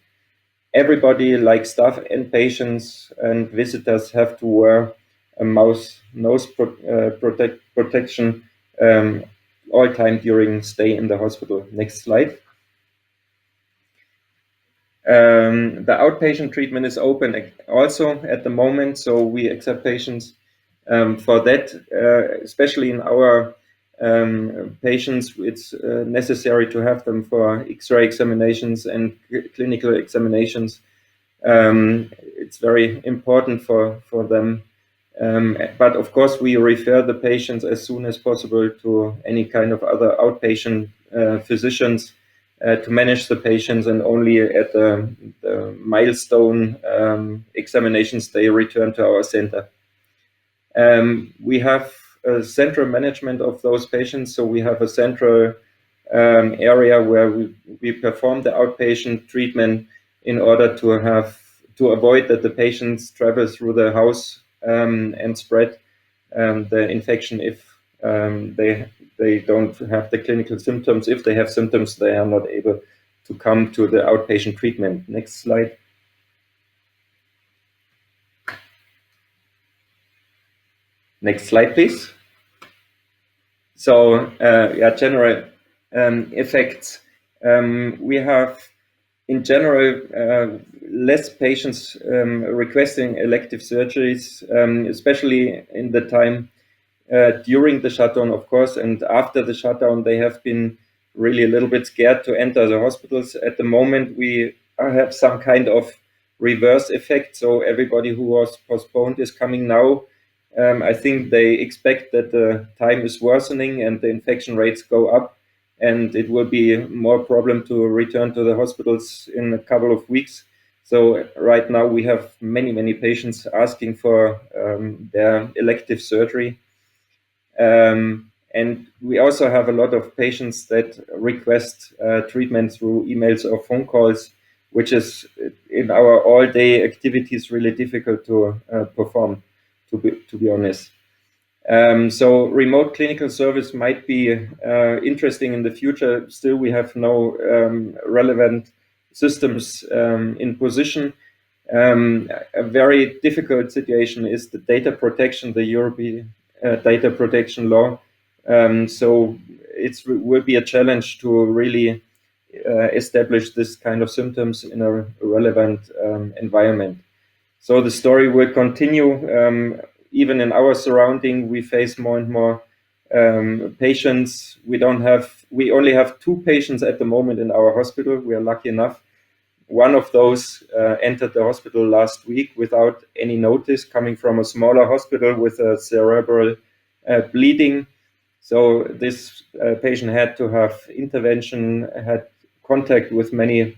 Everybody, like staff and patients and visitors, have to wear a nose protection all time during stay in the hospital. Next slide. The outpatient treatment is open also at the moment, so we accept patients for that, especially in our patients. It's necessary to have them for X-ray examinations and clinical examinations. It's very important for them. But of course, we refer the patients as soon as possible to any kind of other outpatient physicians to manage the patients, and only at the milestone examinations they return to our center. We have a central management of those patients, so we have a central area where we perform the outpatient treatment in order to avoid that the patients travel through the house and spread the infection if they don't have the clinical symptoms. If they have symptoms, they are not able to come to the outpatient treatment. Next slide. Next slide, please. So, general effects. We have, in general, less patients requesting elective surgeries, especially in the time during the shutdown, of course, and after the shutdown, they have been really a little bit scared to enter the hospitals. At the moment, we have some kind of reverse effect, so everybody who was postponed is coming now. I think they expect that the time is worsening and the infection rates go up, and it will be more problem to return to the hospitals in a couple of weeks. So right now we have many patients asking for their elective surgery. And we also have a lot of patients that request treatment through emails or phone calls, which is in our all-day activities really difficult to perform, to be honest. So remote clinical service might be interesting in the future. Still, we have no relevant systems in position. A very difficult situation is the data protection, the European data protection law. So it will be a challenge to really establish this kind of symptoms in a relevant environment. So the story will continue. Even in our surrounding, we face more and more patients. We only have 2 patients at the moment in our hospital. We are lucky enough. One of those entered the hospital last week without any notice, coming from a smaller hospital with a cerebral bleeding. So this patient had to have intervention, had contact with many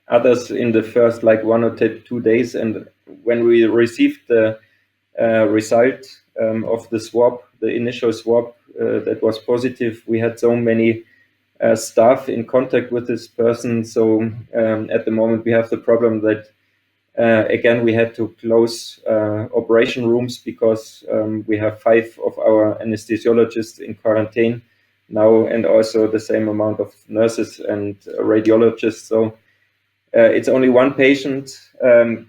others in the first 1 or 2 days. And when we received the result of the swab, the initial swab that was positive, we had so many staff in contact with this person. So at the moment we have the problem that again we had to close operation rooms because we have 5 of our anesthesiologists in quarantine now, and also the same amount of nurses and radiologists. So it's only 1 patient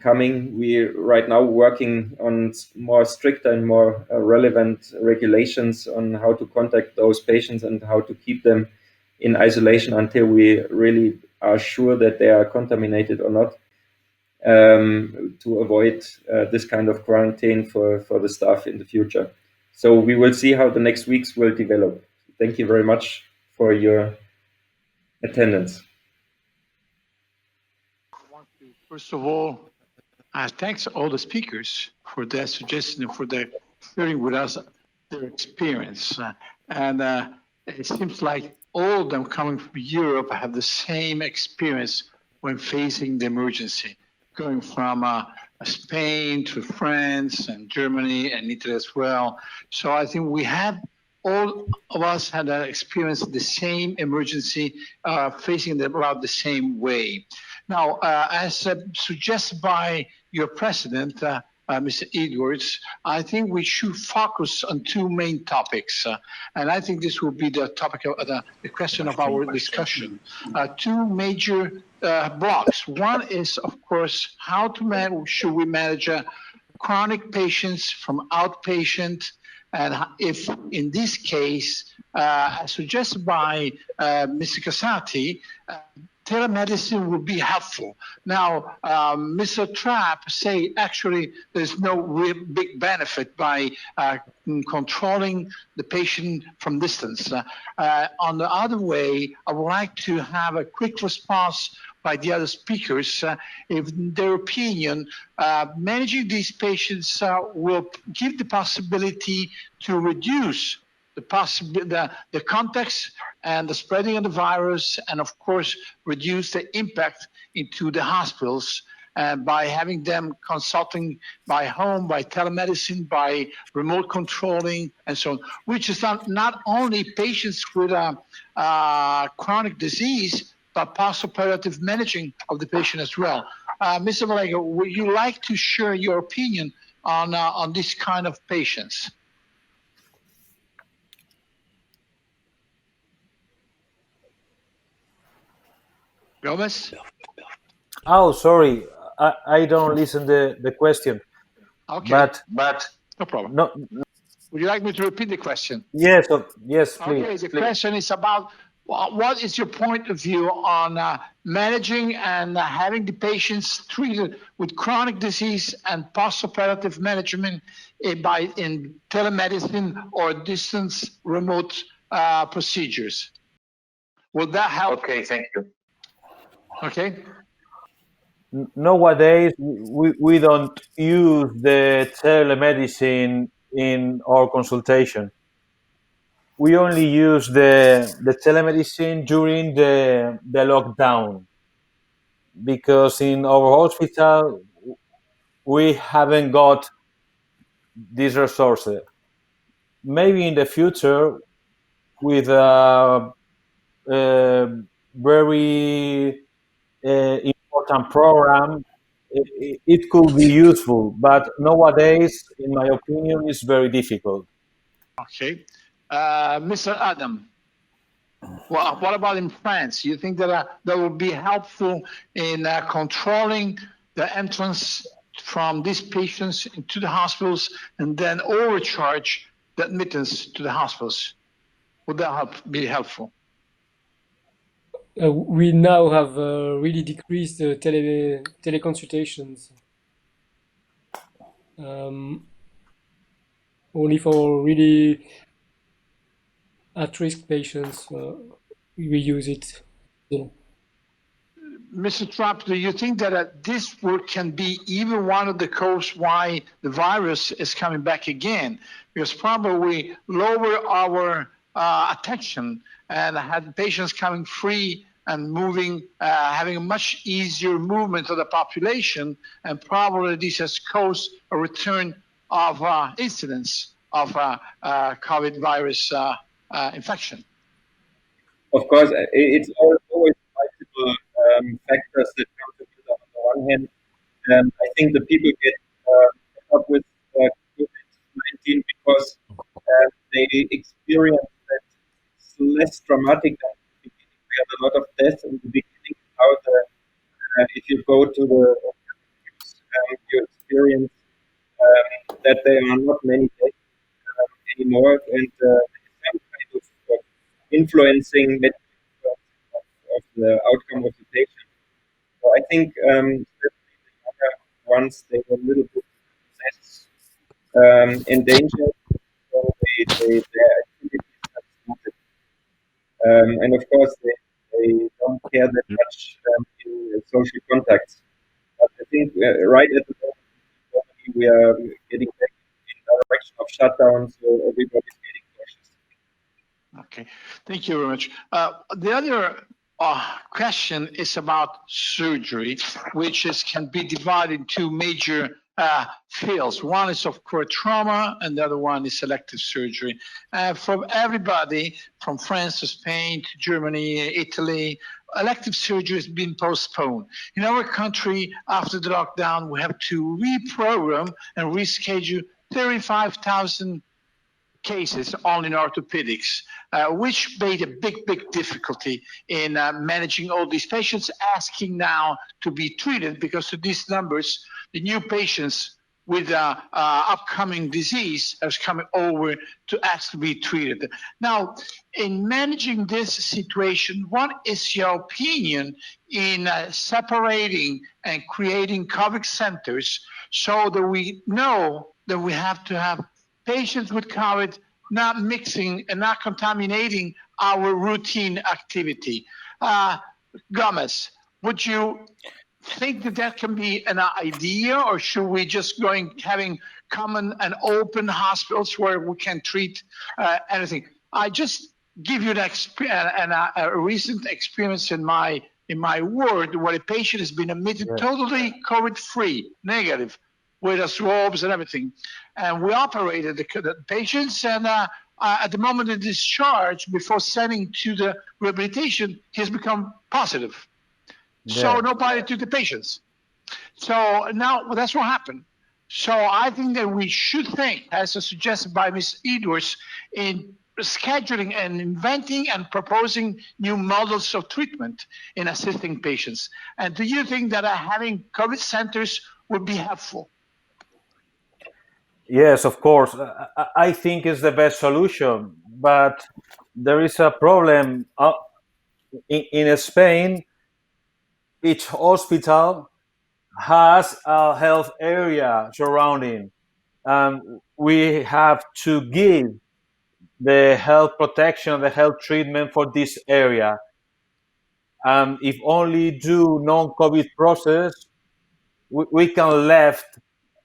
coming. We right now working on more stricter and more relevant regulations on how to contact those patients and how to keep them in isolation until we really are sure that they are contaminated or not, to avoid this kind of quarantine for the staff in the future. So we will see how the next weeks will develop. Thank you very much for your attendance. First of all, thanks all the speakers for their suggestion and for their sharing with us their experience. It seems like all of them coming from Europe have the same experience when facing the emergency, going from Spain to France and Germany and Italy as well. So I think we have all of us had experienced the same emergency, facing them about the same way. Now, as suggested by your president, Mr. Edwards, I think we should focus on 2 main topics. And I think this will be the topic of the question of our discussion. 2 major blocks. One is, of course, how to should we manage chronic patients from outpatient, and if in this case, as suggested by Mr. Casati, telemedicine would be helpful. Now, Mr. Trapp say actually there's no real big benefit by controlling the patient from distance. On the other way, I would like to have a quick response by the other speakers. If in their opinion, managing these patients will give the possibility to reduce the context and the spreading of the virus, and of course reduce the impact into the hospitals by having them consulting by home, by telemedicine, by remote controlling, and so on, which is not only patients with chronic disease, but post-operative managing of the patient as well. Mr. Vallega, would you like to share your opinion on this kind of patients? Gomez? Oh, sorry, I don't listen the question. Okay, but no problem. no. Would you like me to repeat the question? Yes, yes, please. Okay, the question is about what is your point of view on managing and having the patients treated with chronic disease and post-operative management in telemedicine or distance remote procedures? Would that help? Okay, thank you. Okay. Nowadays, we don't use the telemedicine in our consultation. We only use the telemedicine during the lockdown, because in our hospital we haven't got these resources. Maybe in the future, with a very important program, it could be useful, but nowadays, in my opinion, it's very difficult. Okay. Mr. Adam, what about in France? You think that that would be helpful in controlling the entrance from these patients into the hospitals and then overcharge the admittance to the hospitals? Would that be helpful? We now have really decreased the teleconsultations. Only for really at-risk patients, we use it. Yeah. Mr. Trapp, do you think that this can be even one of the causes why the virus is coming back again? Because probably lower our attention and had patients coming free and moving, having a much easier movement of the population, and probably this has caused a return of incidence of COVID virus infection. Of course, it's always multiple factors that come together. On the one hand, I think the people get fed up with COVID-19 because they experience that it's less dramatic than in the beginning. We had a lot of deaths in the beginning. Now, if you go to the news, you experience that there are not many deaths anymore, and some kind of influencing of the outcome of the patient. So I think especially the younger ones, they were a little bit less endangered, so their activities have started. And of course, they don't care that much in social contacts. But I think right at the moment, we are getting back in the direction of shutdown, so everybody's getting cautious. Okay, thank you very much. The other question is about surgery, which can be divided into major fields. One is, of course, trauma, and the other one is elective surgery. From everybody, from France to Spain to Germany, Italy, elective surgery has been postponed. In our country, after the lockdown, we have to reprogram and reschedule 35,000 cases only in orthopedics, which made a big difficulty in managing all these patients asking now to be treated, because of these numbers, the new patients with upcoming disease has come over to ask to be treated. Now, in managing this situation, what is your opinion in separating and creating COVID centers so that we know that we have to have patients with COVID not mixing and not contaminating our routine activity? Gomez, would you think that that can be an idea, or should we just having common and open hospitals where we can treat anything? I just give you a recent experience in my ward where a patient has been admitted totally COVID-free, negative, with swabs and everything. And we operated the patients, and at the moment of discharge, before sending to the rehabilitation, he has become positive. So nobody took the patients. So now that's what happened. So I think that we should think, as suggested by Ms. Edwards, in scheduling and inventing and proposing new models of treatment in assisting patients. And do you think that having COVID centers would be helpful? Yes, of course. I think it's the best solution, but there is a problem. In Spain, each hospital has a health area surrounding, and we have to give the health protection, the health treatment for this area. If only do non-COVID process, we can left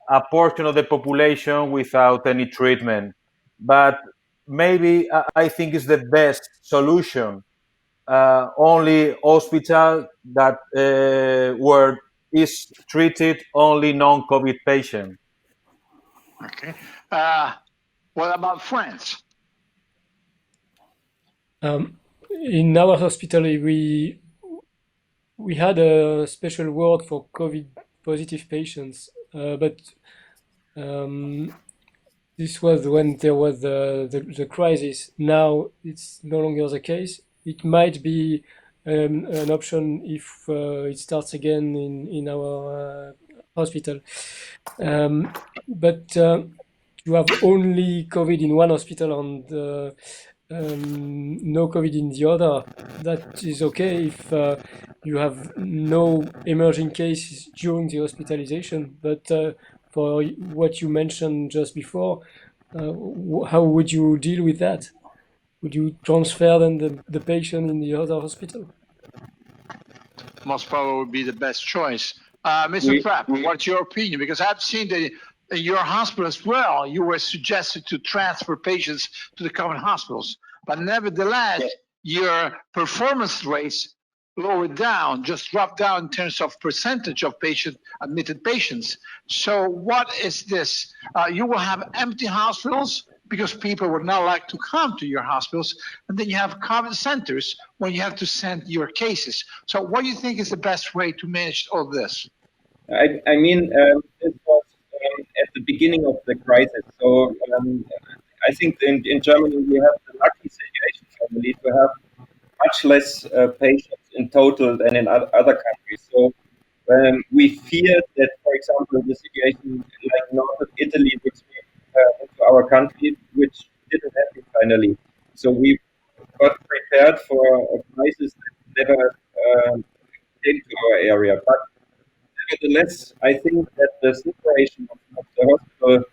a portion of the population without any treatment. But maybe I think it's the best solution. Only hospital that where is treated only non-COVID patient. Okay. What about France? In our hospital, we had a special ward for COVID positive patients, but This was when there was the crisis. Now it's no longer the case. It might be an option if it starts again in our hospital. But you have only COVID in one hospital and no COVID in the other. That is okay if you have no emerging cases during the hospitalization. But for what you mentioned just before, how would you deal with that? Would you transfer then the patient in the other hospital? Most probably would be the best choice. Mr. Trapp, what's your opinion? Because I've seen that in your hospital as well, you were suggested to transfer patients to the common hospitals. But nevertheless, your performance rates lowered down, just dropped down in terms of percentage of admitted patients. So what is this? You will have empty hospitals because people would not like to come to your hospitals. And then you have COVID centers when you have to send your cases. So what do you think is the best way to manage all this? I mean, this was at the beginning of the crisis. So I think in Germany we have the lucky situation family to have much less patients in total than in other countries. So we feared that, for example, the situation like north of Italy would sweep into our country, which didn't happen finally. So we got prepared for a crisis that never came to our area. But nevertheless, I think that the situation of the hospital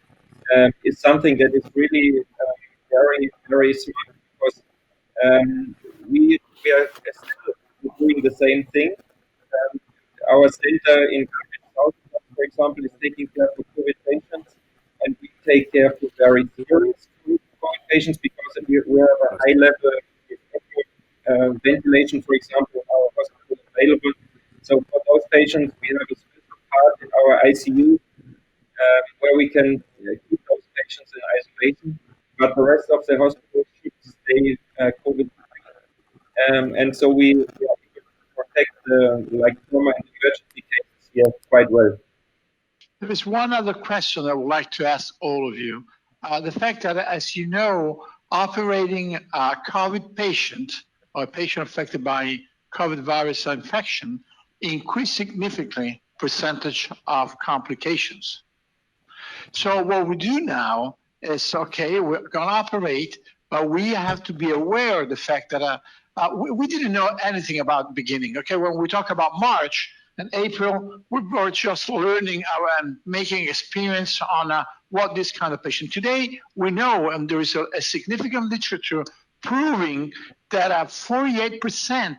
is something that is really very, very smart because we are still doing the same thing. Our center in South, for example, is taking care of COVID patients, and we take care of very serious COVID patients because we have a high level ventilation, for example, in our hospital available. So for those patients, we have a special part in our ICU where we can keep those patients in isolation, but the rest of the hospital should stay COVID-free. And so we are able to protect the trauma and emergency cases here quite well. There is one other question I would like to ask all of you. The fact that, as you know, operating a COVID patient or a patient affected by COVID virus infection increased significantly percentage of complications. So what we do now is, okay, we're going to operate, but we have to be aware of the fact that we didn't know anything about the beginning. Okay, when we talk about March and April, we were just learning and making experience on what this kind of patient. Today, we know, and there is a significant literature proving that 48%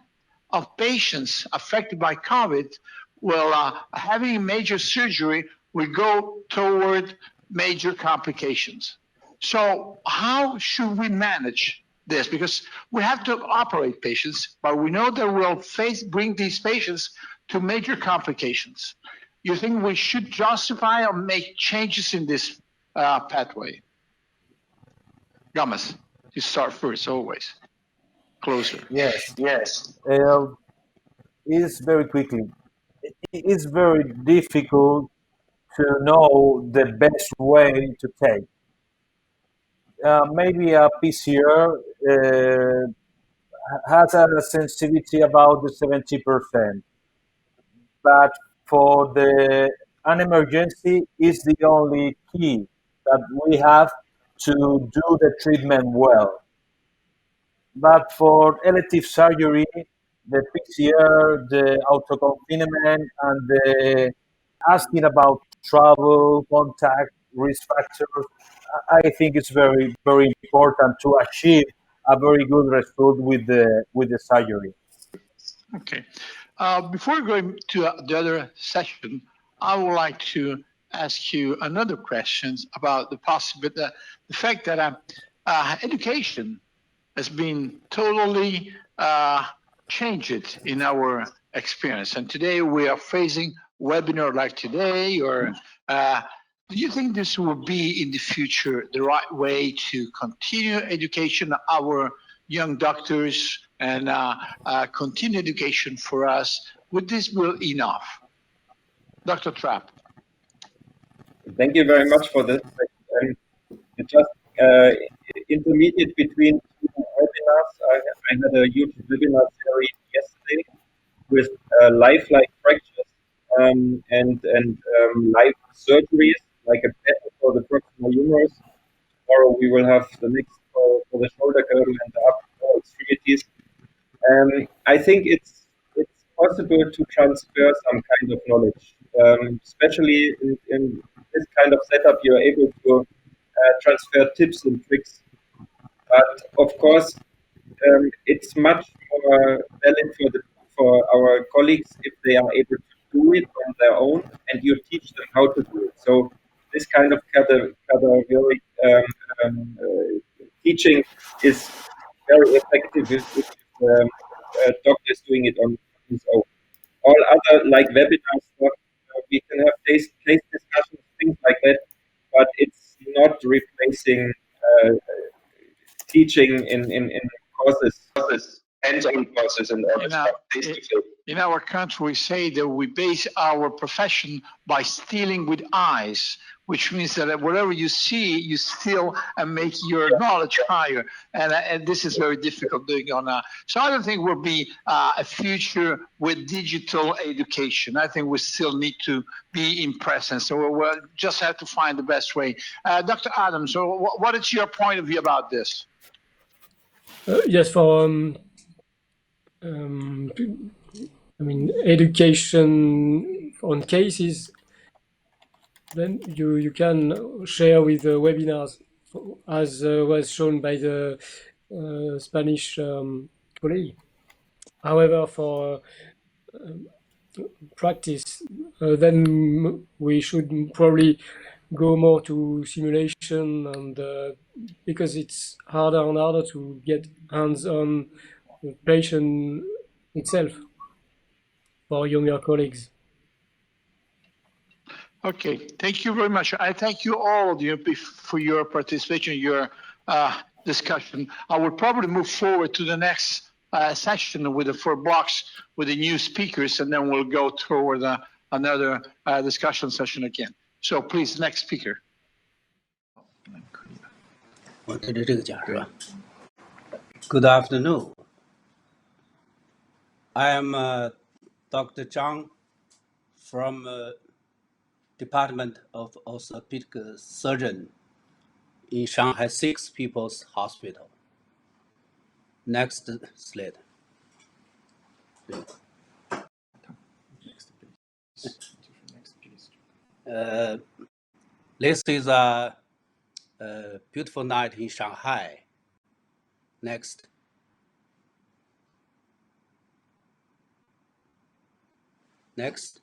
of patients affected by COVID will having major surgery will go toward major complications. So how should we manage this? Because we have to operate patients, but we know that we'll bring these patients to major complications. You think we should justify or make changes in this pathway? Gomez, you start first, always. Closer. Yes. It's very quickly. It's very difficult to know the best way to take. Maybe a PCR has a sensitivity about the 70%, but for an emergency is the only key that we have to do the treatment well. But for elective surgery, the PCR, the auto-confinement, and the asking about travel, contact, risk factors, I think it's very, very important to achieve a very good result with the surgery. Okay. Before going to the other session, I would like to ask you another question about the fact that education has been totally changed in our experience. And today we are facing webinar like today, or do you think this will be in the future the right way to continue education of our young doctors and continue education for us? Would this be enough? Dr. Trapp. Thank you very much for this. just intermediate between two webinars. I had a huge webinar series yesterday with lifelike fractures and live surgeries, like a pattern for the proximal humerus. Tomorrow we will have the next for the shoulder girdle and the upper extremities. I think it's possible to transfer some kind of knowledge, especially in this kind of setup. You're able to transfer tips and tricks, but of course, it's much more valid for our colleagues if they are able to do it on their own, and you teach them how to do it. So this kind of cadaveric teaching is very effective if a doctor is doing it on his own. All other like webinar stuff, we can have case discussions, things like that, but it's not replacing teaching in courses, hands-on courses and all that stuff. In our country, we say that we base our profession by stealing with eyes, which means that whatever you see, you steal and make your knowledge higher. And this is very difficult doing on that. So I don't think will be a future with digital education. I think we still need to be in presence. So we'll just have to find the best way. Dr. Adams, so what is your point of view about this? Yes, for I mean, education on cases, then you can share with webinars, as was shown by the Spanish colleague. However, for practice, then we should probably go more to simulation, and because it's harder and harder to get hands-on the patient itself for younger colleagues. Okay, thank you very much. I thank you all of you for your participation, your discussion. I will probably move forward to the next session with the 4 blocks with the new speakers, and then we'll go toward another discussion session again. So please, next speaker. Good afternoon. I am Dr. Zhang from Department of Orthopedic Surgeon in Shanghai 6 People's Hospital. Next slide. This is a beautiful night in Shanghai. Next. Next.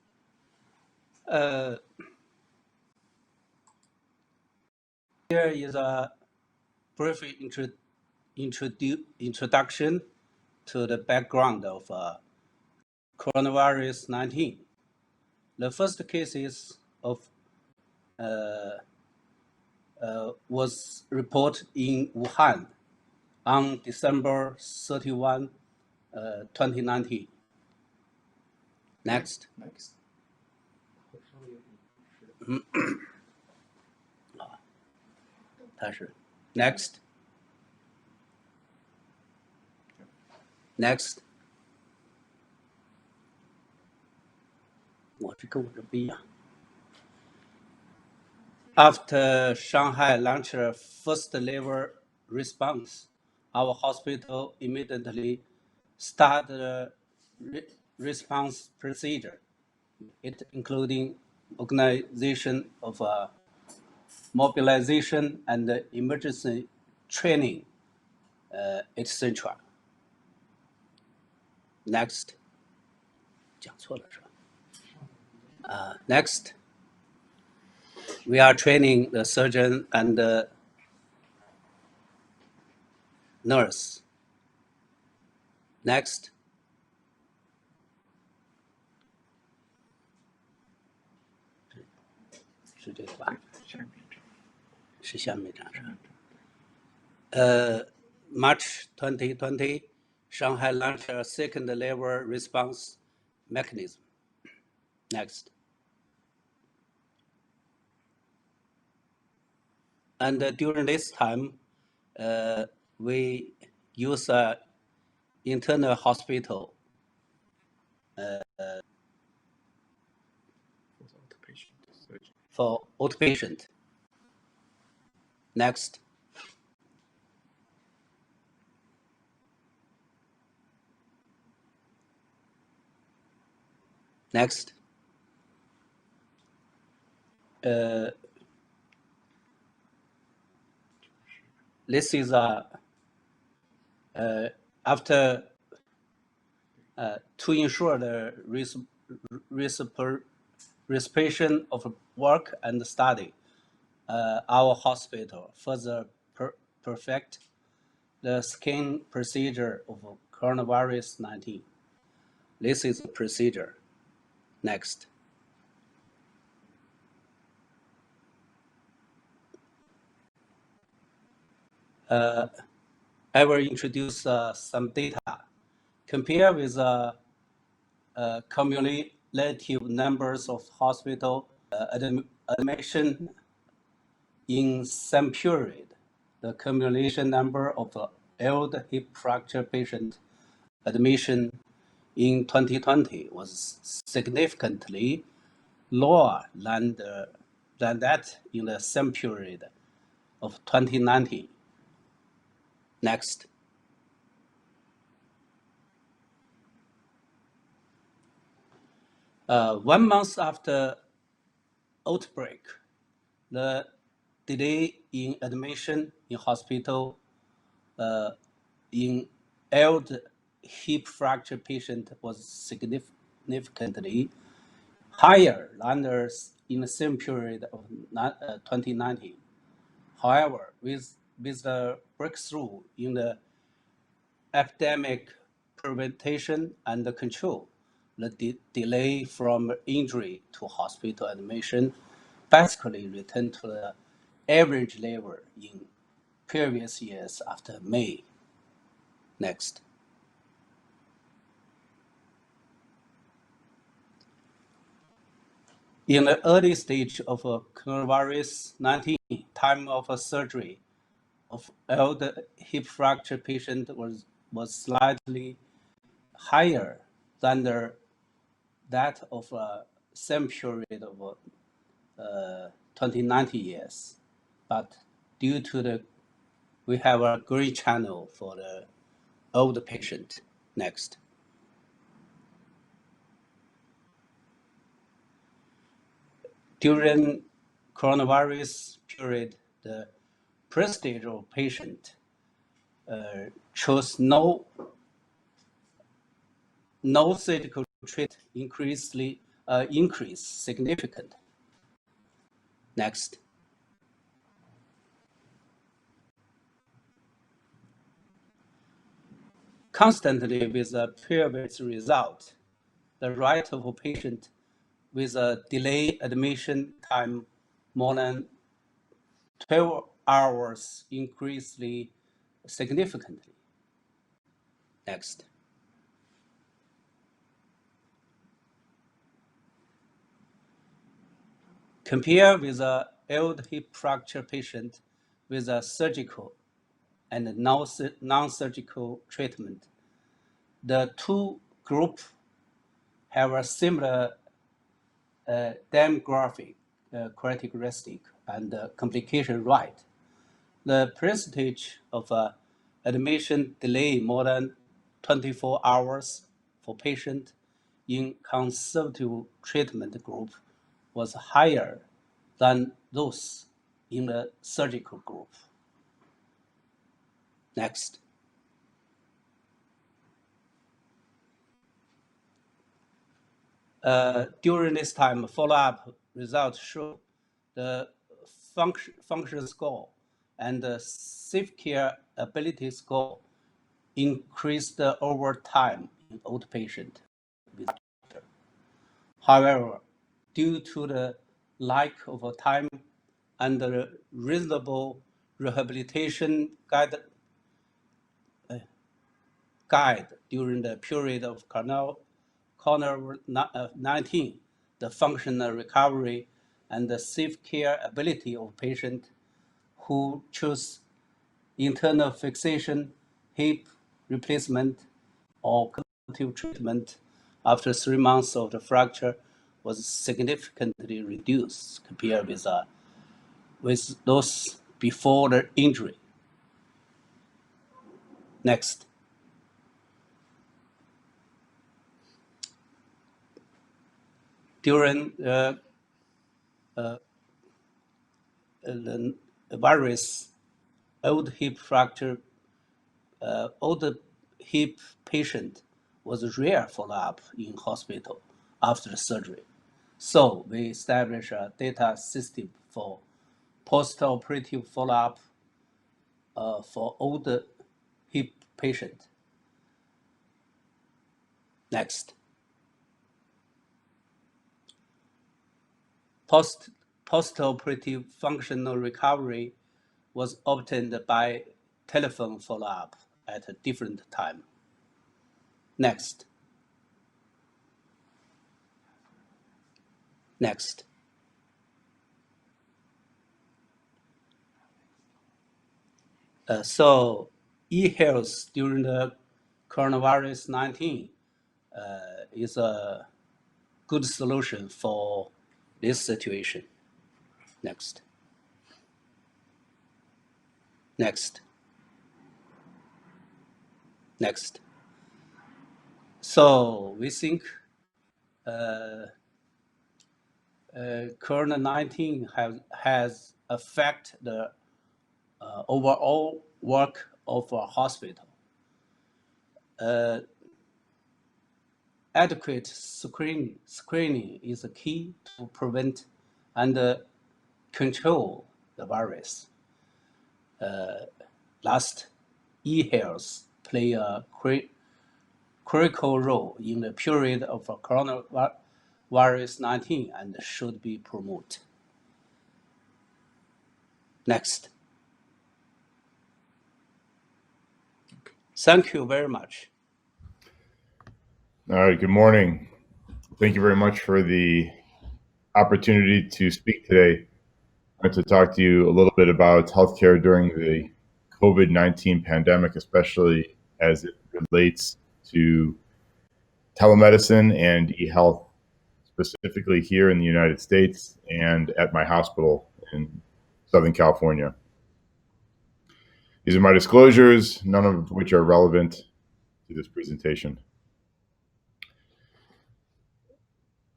Here is a brief introduction to the background of coronavirus 19. The first cases of was reported in Wuhan on December 31, 2019. Next. Next. Next. After Shanghai launched a first-level response, our hospital immediately started a response procedure. It including organization of mobilization and emergency training, etc. Next. Next. We are training the surgeon and the nurse. Next. March 2020, Shanghai launched a second-level response mechanism. Next. And during this time, we use internal hospital for outpatient. Next. Next. This is after to ensure the respiration of work and study. Our hospital further perfect the skin procedure of coronavirus 19. This is the procedure. Next. I will introduce some data. Compare with cumulative numbers of hospital admission in same period. The cumulation number of L hip fracture patient admission in 2020 was significantly lower than that in the same period of 2019. Next. 1 month after outbreak, the delay in admission in hospital in L hip fracture patient was significantly higher than in the same period of 2019. However, with the breakthrough in the epidemic prevention and control, the delay from injury to hospital admission basically returned to the average level in previous years after May. Next. In the early stage of coronavirus 19, time of surgery of L hip fracture patient was slightly higher than that of same period of 2019 years, but due to we have a green channel for the old patient. Next. During coronavirus period, the prestige of patient chose no surgical treatment increase significant. Next. Constantly with a previous result, the rate of a patient with a delayed admission time more than 12 hours increased significantly. Next. Compare with a L hip fracture patient with a surgical and non-surgical treatment. The two groups have a similar demographic characteristic and complication rate. The percentage of admission delay more than 24 hours for patient in conservative treatment group was higher than those in the surgical group. Next. During this time, follow-up results show the function score and the safe care ability score increased over time in outpatient. However, due to the lack of time and the reasonable rehabilitation guide during the period of COVID-19, the functional recovery and the safe care ability of patients who choose internal fixation, hip replacement, or conservative treatment after 3 months of the fracture was significantly reduced compared with those before the injury. Next. During the virus, old hip patient was rare follow-up in hospital after the surgery. So we established a data system for post-operative follow-up for older hip patient. Next. Post-operative functional recovery was obtained by telephone follow-up at a different time. Next. Next. So e-health during the coronavirus 19 is a good solution for this situation. Next. Next. Next. So we think Corona-19 has affected the overall work of a hospital. Adequate screening is the key to prevent and control the virus. Last, e-health play a critical role in the period of coronavirus 19 and should be promoted. Next. Thank you very much. All right, good morning. Thank you very much for the opportunity to speak today. I want to talk to you a little bit about healthcare during the COVID-19 pandemic, especially as it relates to telemedicine and e-health, specifically here in the United States and at my hospital in Southern California. These are my disclosures, none of which are relevant to this presentation.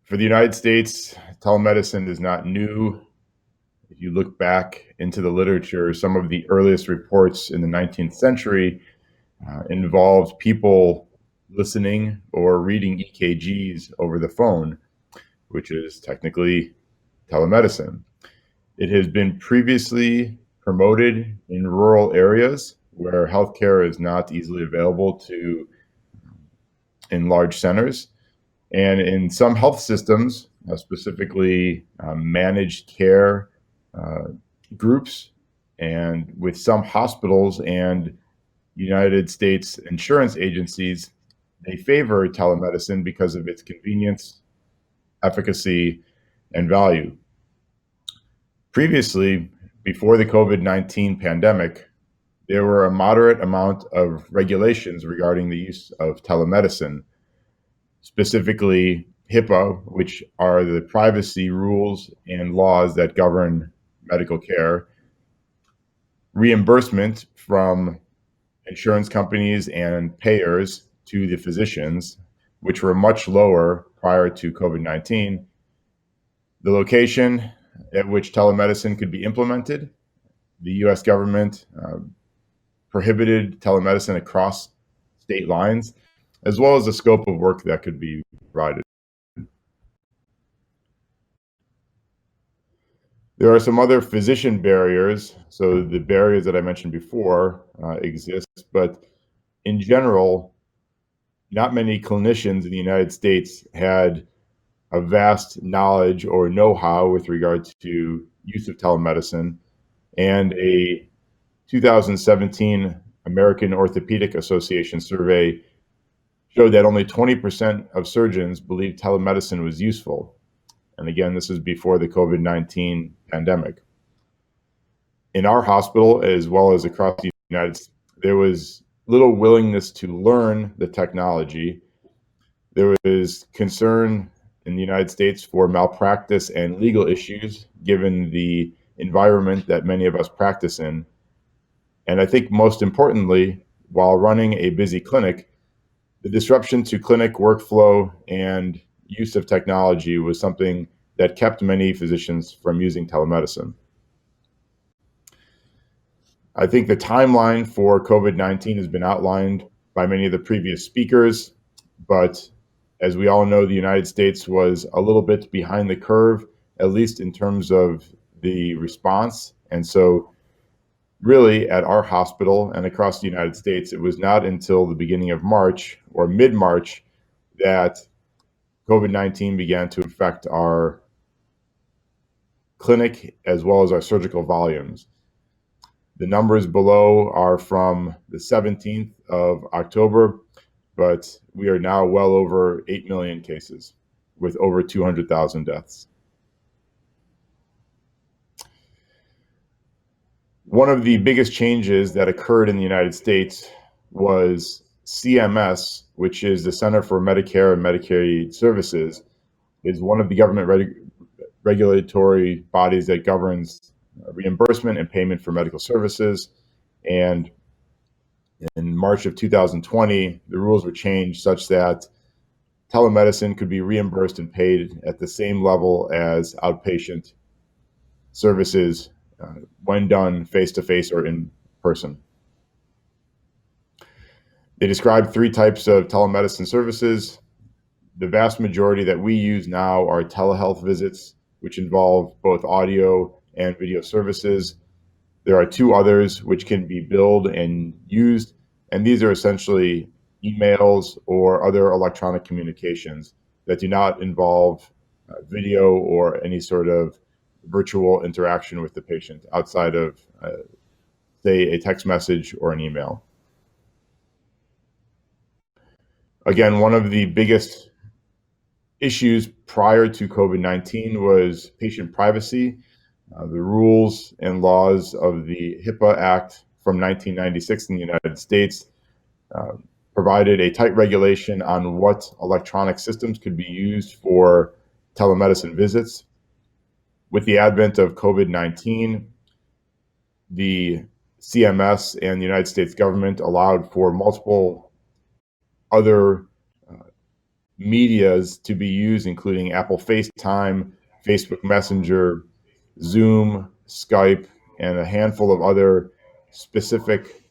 For the United States, telemedicine is not new. If you look back into the literature, some of the earliest reports in the 19th century involved people listening or reading EKGs over the phone, which is technically telemedicine. It has been previously promoted in rural areas where healthcare is not easily available to in large centers. And in some health systems, specifically managed care groups, and with some hospitals and United States insurance agencies, they favor telemedicine because of its convenience, efficacy, and value. Previously, before the COVID-19 pandemic, there were a moderate amount of regulations regarding the use of telemedicine, specifically HIPAA, which are the privacy rules and laws that govern medical care, reimbursement from insurance companies and payers to the physicians, which were much lower prior to COVID-19, the location at which telemedicine could be implemented. The US government prohibited telemedicine across state lines, as well as the scope of work that could be provided. There are some other physician barriers. So the barriers that I mentioned before exist, but in general, not many clinicians in the United States had a vast knowledge or know-how with regard to use of telemedicine. And a 2017 American Orthopedic Association survey showed that only 20% of surgeons believed telemedicine was useful. And again, this is before the COVID-19 pandemic. in our hospital, as well as across the United States, there was little willingness to learn the technology. There was concern in the United States for malpractice and legal issues, given the environment that many of us practice in. And I think most importantly, while running a busy clinic, the disruption to clinic workflow and use of technology was something that kept many physicians from using telemedicine. I think the timeline for COVID-19 has been outlined by many of the previous speakers, but as we all know, the United States was a little bit behind the curve, at least in terms of the response. And so really at our hospital and across the United States, it was not until the beginning of March or mid-March that COVID-19 began to affect our clinic as well as our surgical volumes. The numbers below are from the 17th of October, but we are now well over 8 million cases with over 200,000 deaths. One of the biggest changes that occurred in the United States was CMS, which is the Center for Medicare and Medicaid Services, is one of the government regulatory bodies that governs reimbursement and payment for medical services. And in March of 2020, the rules were changed such that telemedicine could be reimbursed and paid at the same level as outpatient services when done face-to-face or in person. They described 3 types of telemedicine services. The vast majority that we use now are telehealth visits, which involve both audio and video services. There are 2 others which can be billed and used, and these are essentially emails or other electronic communications that do not involve video or any sort of virtual interaction with the patient outside of, say, a text message or an email. Again, one of the biggest issues prior to COVID-19 was patient privacy. The rules and laws of the HIPAA Act from 1996 in the United States provided a tight regulation on what electronic systems could be used for telemedicine visits. With the advent of COVID-19, the CMS and the United States government allowed for multiple other medias to be used, including Apple FaceTime, Facebook Messenger, Zoom, Skype, and a handful of other specific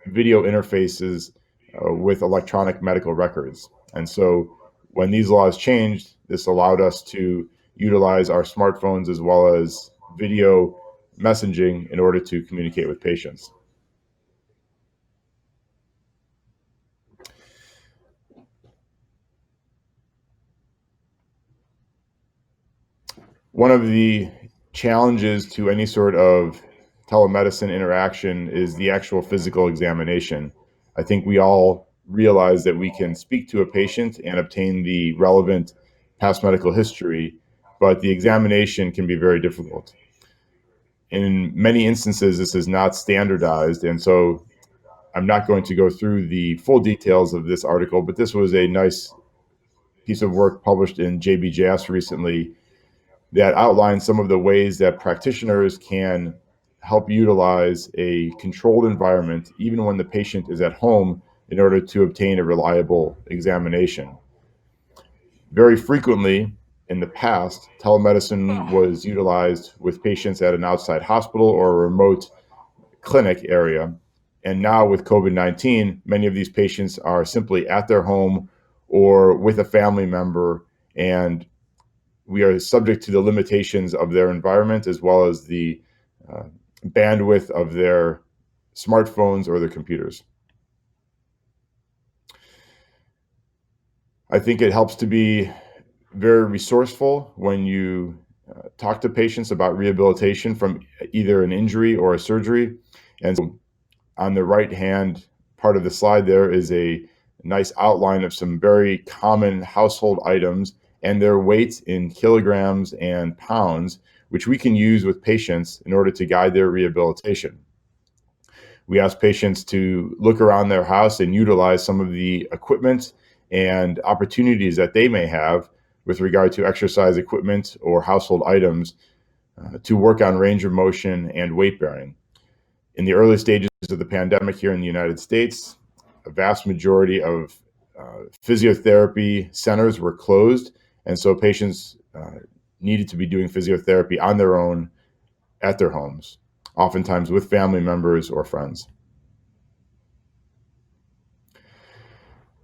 video interfaces with electronic medical records. And so when these laws changed, this allowed us to utilize our smartphones as well as video messaging in order to communicate with patients. One of the challenges to any sort of telemedicine interaction is the actual physical examination. I think we all realize that we can speak to a patient and obtain the relevant past medical history, but the examination can be very difficult. In many instances, this is not standardized, and so I'm not going to go through the full details of this article, but this was a nice piece of work published in JBJS recently that outlines some of the ways that practitioners can help utilize a controlled environment, even when the patient is at home, in order to obtain a reliable examination. Very frequently in the past, telemedicine was utilized with patients at an outside hospital or a remote clinic area. And now with COVID-19, many of these patients are simply at their home or with a family member, and we are subject to the limitations of their environment as well as the bandwidth of their smartphones or their computers. I think it helps to be very resourceful when you talk to patients about rehabilitation from either an injury or a surgery. And so on the right-hand part of the slide, there is a nice outline of some very common household items and their weights in kilograms and pounds, which we can use with patients in order to guide their rehabilitation. We ask patients to look around their house and utilize some of the equipment and opportunities that they may have with regard to exercise equipment or household items to work on range of motion and weight bearing. In the early stages of the pandemic here in the United States, a vast majority of physiotherapy centers were closed, and so patients needed to be doing physiotherapy on their own at their homes, oftentimes with family members or friends.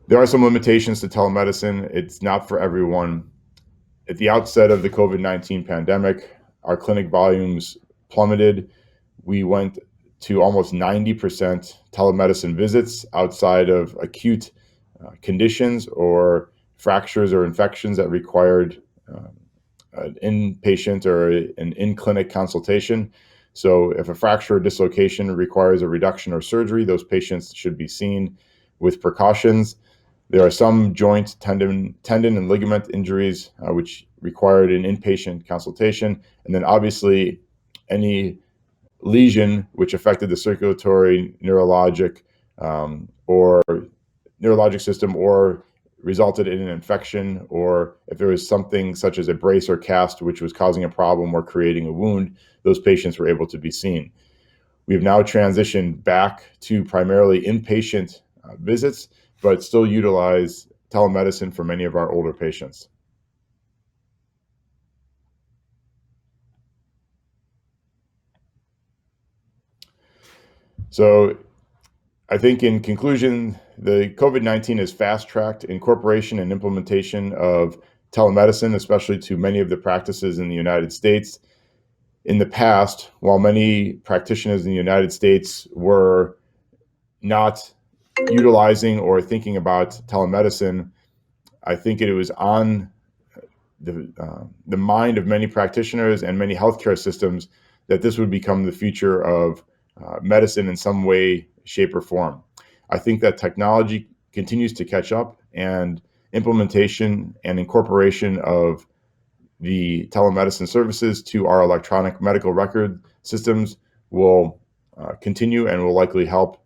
There are some limitations to telemedicine. It's not for everyone. At the outset of the COVID-19 pandemic, our clinic volumes plummeted. We went to almost 90% telemedicine visits outside of acute conditions or fractures or infections that required an inpatient or an in-clinic consultation. So if a fracture or dislocation requires a reduction or surgery, those patients should be seen with precautions. There are some joint, tendon, and ligament injuries which required an inpatient consultation. And then obviously any lesion which affected the circulatory, neurologic, or neurologic system or resulted in an infection, or if there was something such as a brace or cast which was causing a problem or creating a wound, those patients were able to be seen. We've now transitioned back to primarily inpatient visits, but still utilize telemedicine for many of our older patients. So I think in conclusion, the COVID-19 has fast-tracked incorporation and implementation of telemedicine, especially to many of the practices in the United States. In the past, while many practitioners in the United States were not utilizing or thinking about telemedicine, I think it was on the mind of many practitioners and many healthcare systems that this would become the future of medicine in some way, shape, or form. I think that technology continues to catch up, and implementation and incorporation of the telemedicine services to our electronic medical record systems will continue and will likely help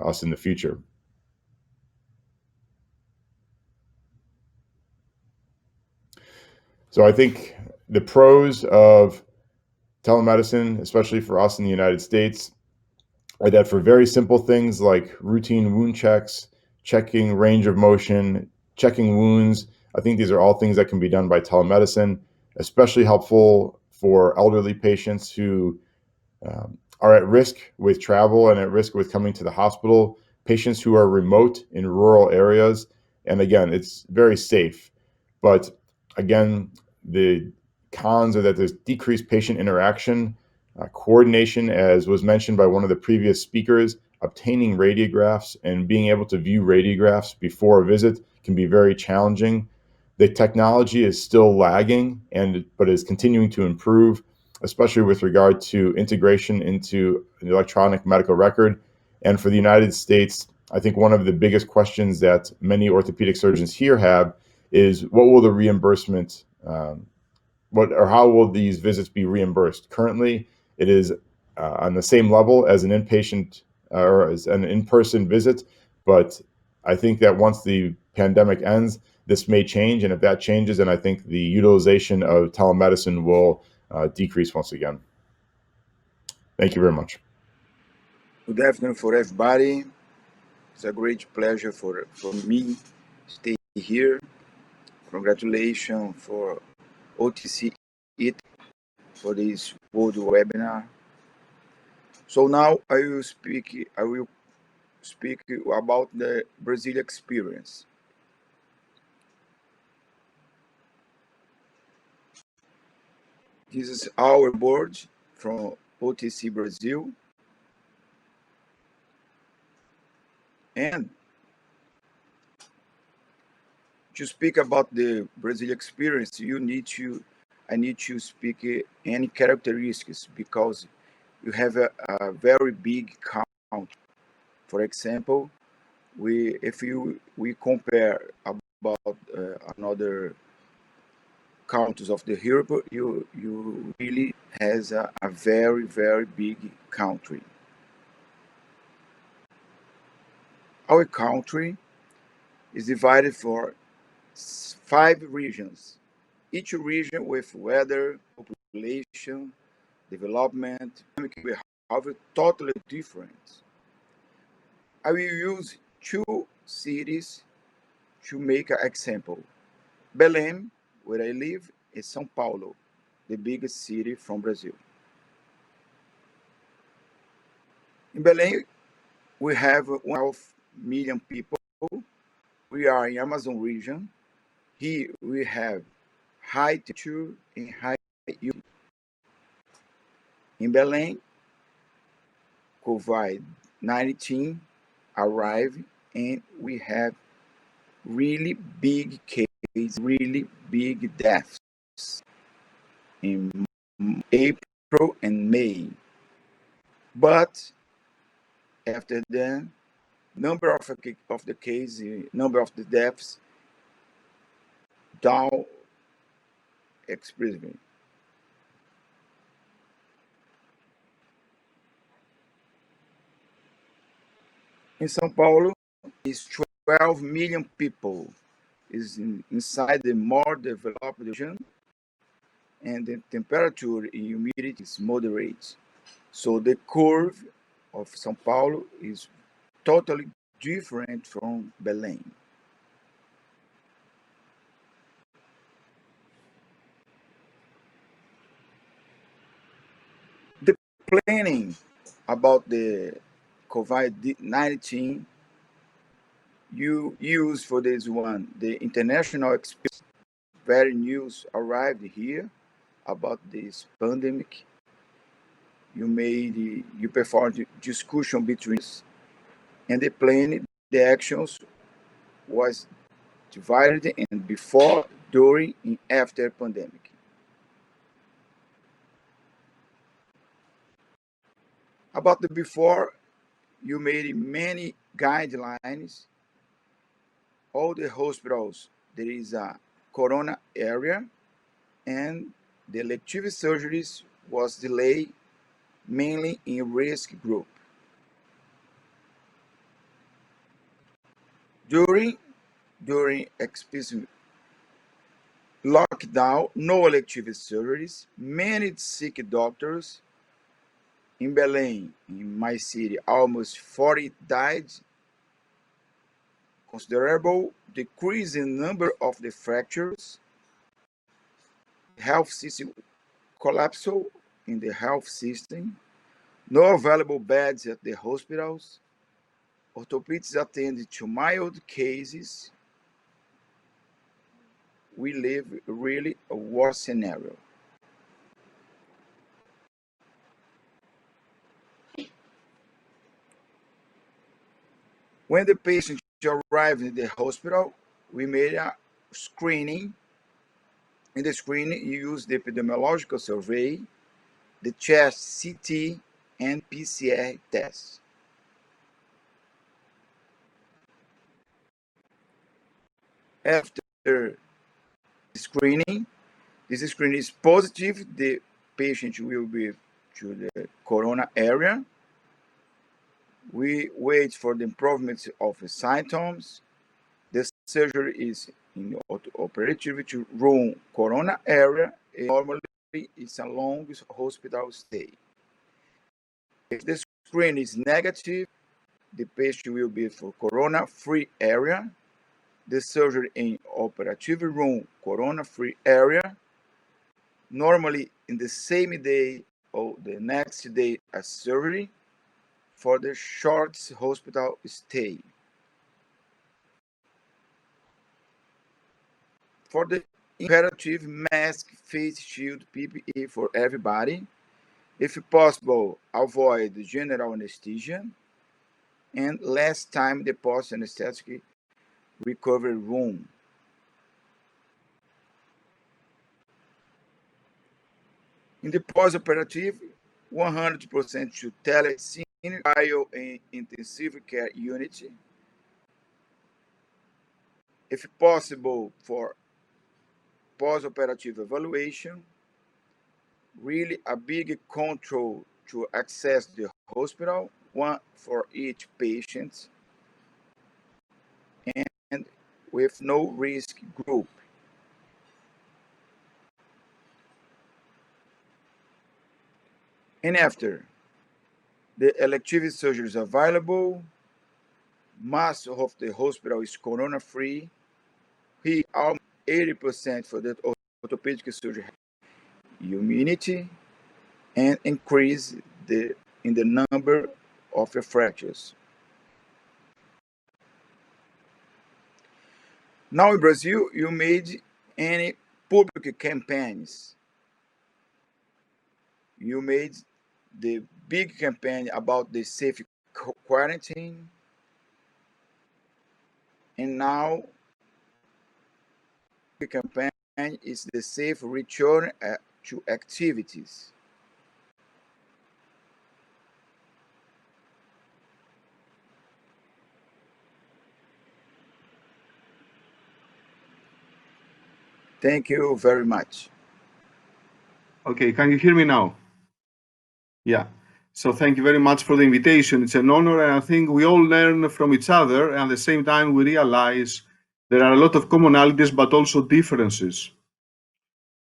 us in the future. So I think the pros of telemedicine, especially for us in the United States, are that for very simple things like routine wound checks, checking range of motion, checking wounds, I think these are all things that can be done by telemedicine, especially helpful for elderly patients who are at risk with travel and at risk with coming to the hospital, patients who are remote in rural areas. And again, it's very safe. But again, the cons are that there's decreased patient interaction, coordination, as was mentioned by one of the previous speakers. Obtaining radiographs and being able to view radiographs before a visit can be very challenging. The technology is still lagging, but is continuing to improve, especially with regard to integration into an electronic medical record. And for the United States, I think one of the biggest questions that many orthopedic surgeons here have is what will the reimbursement, how will these visits be reimbursed? Currently, it is on the same level as an inpatient or as an in-person visit, but I think that once the pandemic ends, this may change, and if that changes, then I think the utilization of telemedicine will decrease once again. Thank you very much. Good afternoon for everybody. It's a great pleasure for me to stay here. Congratulations for OTC IT for this world webinar. So now I will speak about the Brazil experience. This is our board from OTC Brazil. And to speak about the Brazil experience, I need to speak any characteristics, because you have a very big count. For example, if we compare about another countries of the Europe, you really has a very, very big country. Our country is divided for 5 regions, each region with weather, population, development, behavior totally different. I will use 2 cities to make an example. Belém, where I live, is São Paulo, the biggest city from Brazil. In Belém, we have 12 million people. We are in Amazon region. Here we have high temperature and high humidity. In Belém, COVID-19 arrived and we have really big cases, really big deaths in April and May. But after then, number of the cases, number of the deaths down expressively. In São Paulo, is 12 million people is inside the more developed region, and the temperature and humidity is moderate. So the curve of São Paulo is totally different from Belém. The planning about the COVID-19, you use for this one, the international experience, very news arrived here about this pandemic. You performed discussion between us, and the planning, the actions was divided in before, during, and after pandemic. About the before, you made many guidelines. All the hospitals, there is a corona area, and the elective surgeries was delayed mainly in risk group. During expensive lockdown, no elective surgeries, many sick doctors. In Belém, in my city, almost 40 died. Considerable decrease in number of the fractures. Health system collapsed in the health system. No available beds at the hospitals. Orthopedists attended to mild cases. We live really a worse scenario. When the patient arrived in the hospital, we made a screening. In the screening, you use the epidemiological survey, the chest CT, and PCR tests. After screening, this screening is positive, the patient will be to the corona area. We wait for the improvement of the symptoms. The surgery is in the operative room corona area. Normally, it's a long hospital stay. If the screen is negative, the patient will be for corona-free area. The surgery in operative room corona-free area. Normally, in the same day or the next day as surgery for the short hospital stay. For the imperative, mask, face shield, PPE for everybody. If possible, avoid the general anesthesia. And last time the post-anesthetic recovery room. In the post-operative, 100% to telemedicine, bio and intensive care unit. If possible, for post-operative evaluation, really a big control to access the hospital, one for each patient, and with no risk group. And after, the elective surgery is available, most of the hospital is corona-free, he almost 80% for the orthopedic surgery immunity, and increase in the number of fractures. Now in Brazil, you made any public campaigns. You made the big campaign about the safe quarantine, and now the campaign is the safe return to activities. Thank you very much. Okay, can you hear me now? Yeah. So thank you very much for the invitation. It's an honor, and I think we all learn from each other, and at the same time we realize there are a lot of commonalities but also differences.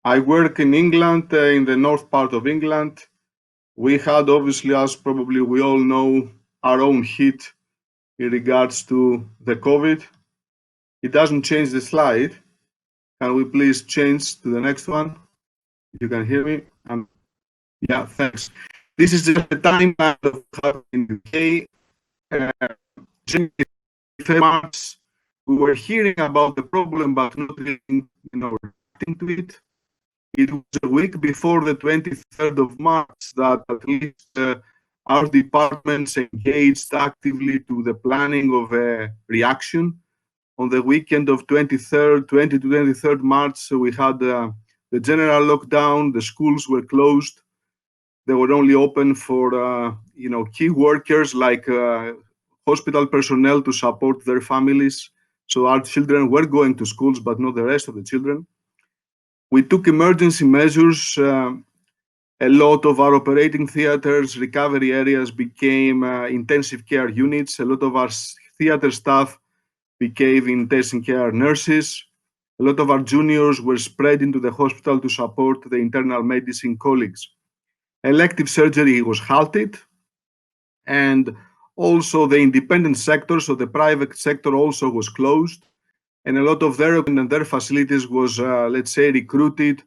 I work in England, in the north part of England. We had, obviously, as probably we all know, our own hit in regards to the COVID. It doesn't change the slide. Can we please change to the next one? If you can hear me. Yeah, thanks. This is just the timeline of how in the UK. March, we were hearing about the problem, but not really, reacting to it. It was a week before the 23rd of March that at least our departments engaged actively to the planning of a reaction. On the weekend of 20 to 23rd March, we had the general lockdown. The schools were closed. They were only open for key workers like hospital personnel to support their families. So our children were going to schools, but not the rest of the children. We took emergency measures. A lot of our operating theaters, recovery areas became intensive care units. A lot of our theater staff became intensive care nurses. A lot of our juniors were spread into the hospital to support the internal medicine colleagues. Elective surgery was halted, and also the independent sector, so the private sector also was closed, and a lot of their facilities was, let's say, recruited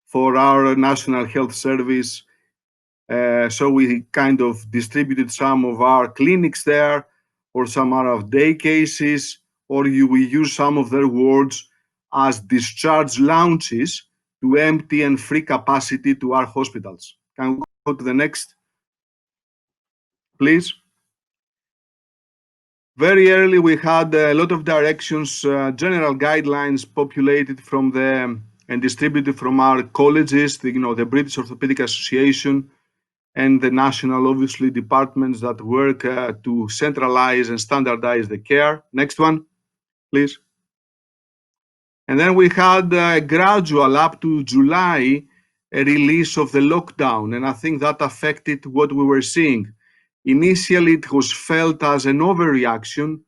for our National Health Service. So we kind of distributed some of our clinics there, or some of our day cases, or we use some of their wards as discharge lounges to empty and free capacity to our hospitals. Can we go to the next, please? Very early, we had a lot of directions, general guidelines populated from and distributed from our colleges, the British Orthopaedic Association, and the national, obviously, departments that work to centralize and standardize the care. Next one, please. And then we had a gradual, up to July, a release of the lockdown, and I think that affected what we were seeing. Initially, it was felt as an overreaction.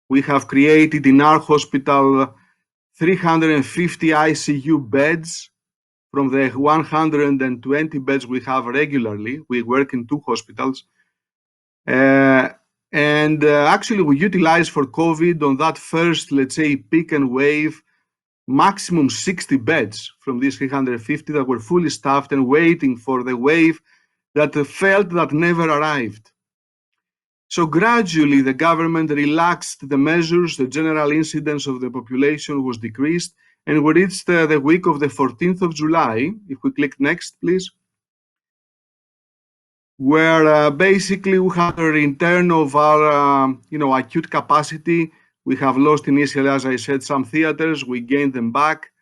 We have created in our hospital 350 ICU beds from the 120 beds we have regularly. We work in 2 hospitals. Actually, we utilized for COVID on that first, let's say, peak and wave, maximum 60 beds from these 350 that were fully staffed and waiting for the wave that felt that never arrived. So gradually, the government relaxed the measures, the general incidence of the population was decreased, and we reached the week of the 14th of July. If we click next, please. Where basically we had a return of our acute capacity. We have lost initially, as I said, some theaters. We gained them back.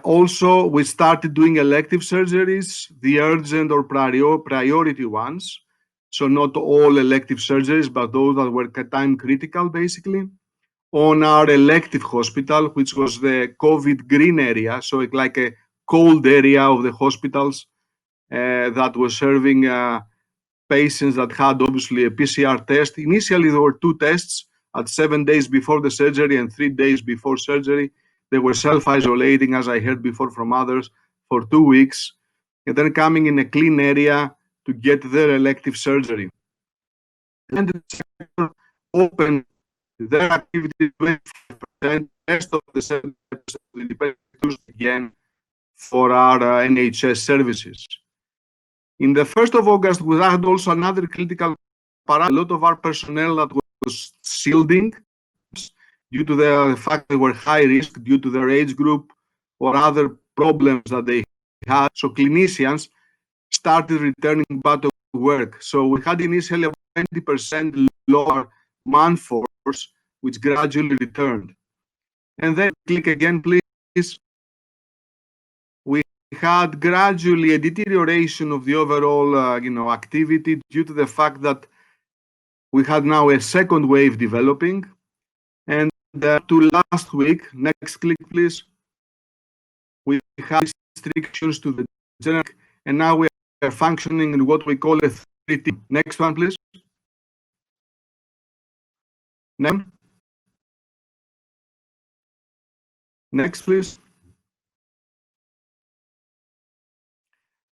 Also, we started doing elective surgeries, the urgent or priority ones. So not all elective surgeries, but those that were time critical, basically. on our elective hospital, which was the COVID green area, so it's like a cold area of the hospitals that was serving patients that had obviously a PCR test. Initially, there were 2 tests at 7 days before the surgery and 3 days before surgery. They were self-isolating, as I heard before from others, for 2 weeks, and then coming in a clean area to get their elective surgery. And the sector opened their activity 25%, the rest of the 70% will be used again for our NHS services. In the 1st of August, we had also another critical parameter. A lot of our personnel that was shielding due to the fact they were high risk due to their age group or other problems that they had. So clinicians started returning back to work. So we had initially a 20% lower manforce, which gradually returned. And then click again, please. We had gradually a deterioration of the overall activity due to the fact that we had now a second wave developing. And to last week, next click, please. We had restrictions to the general, and now we are functioning in what we call a 3T. Next one, please. Next, please.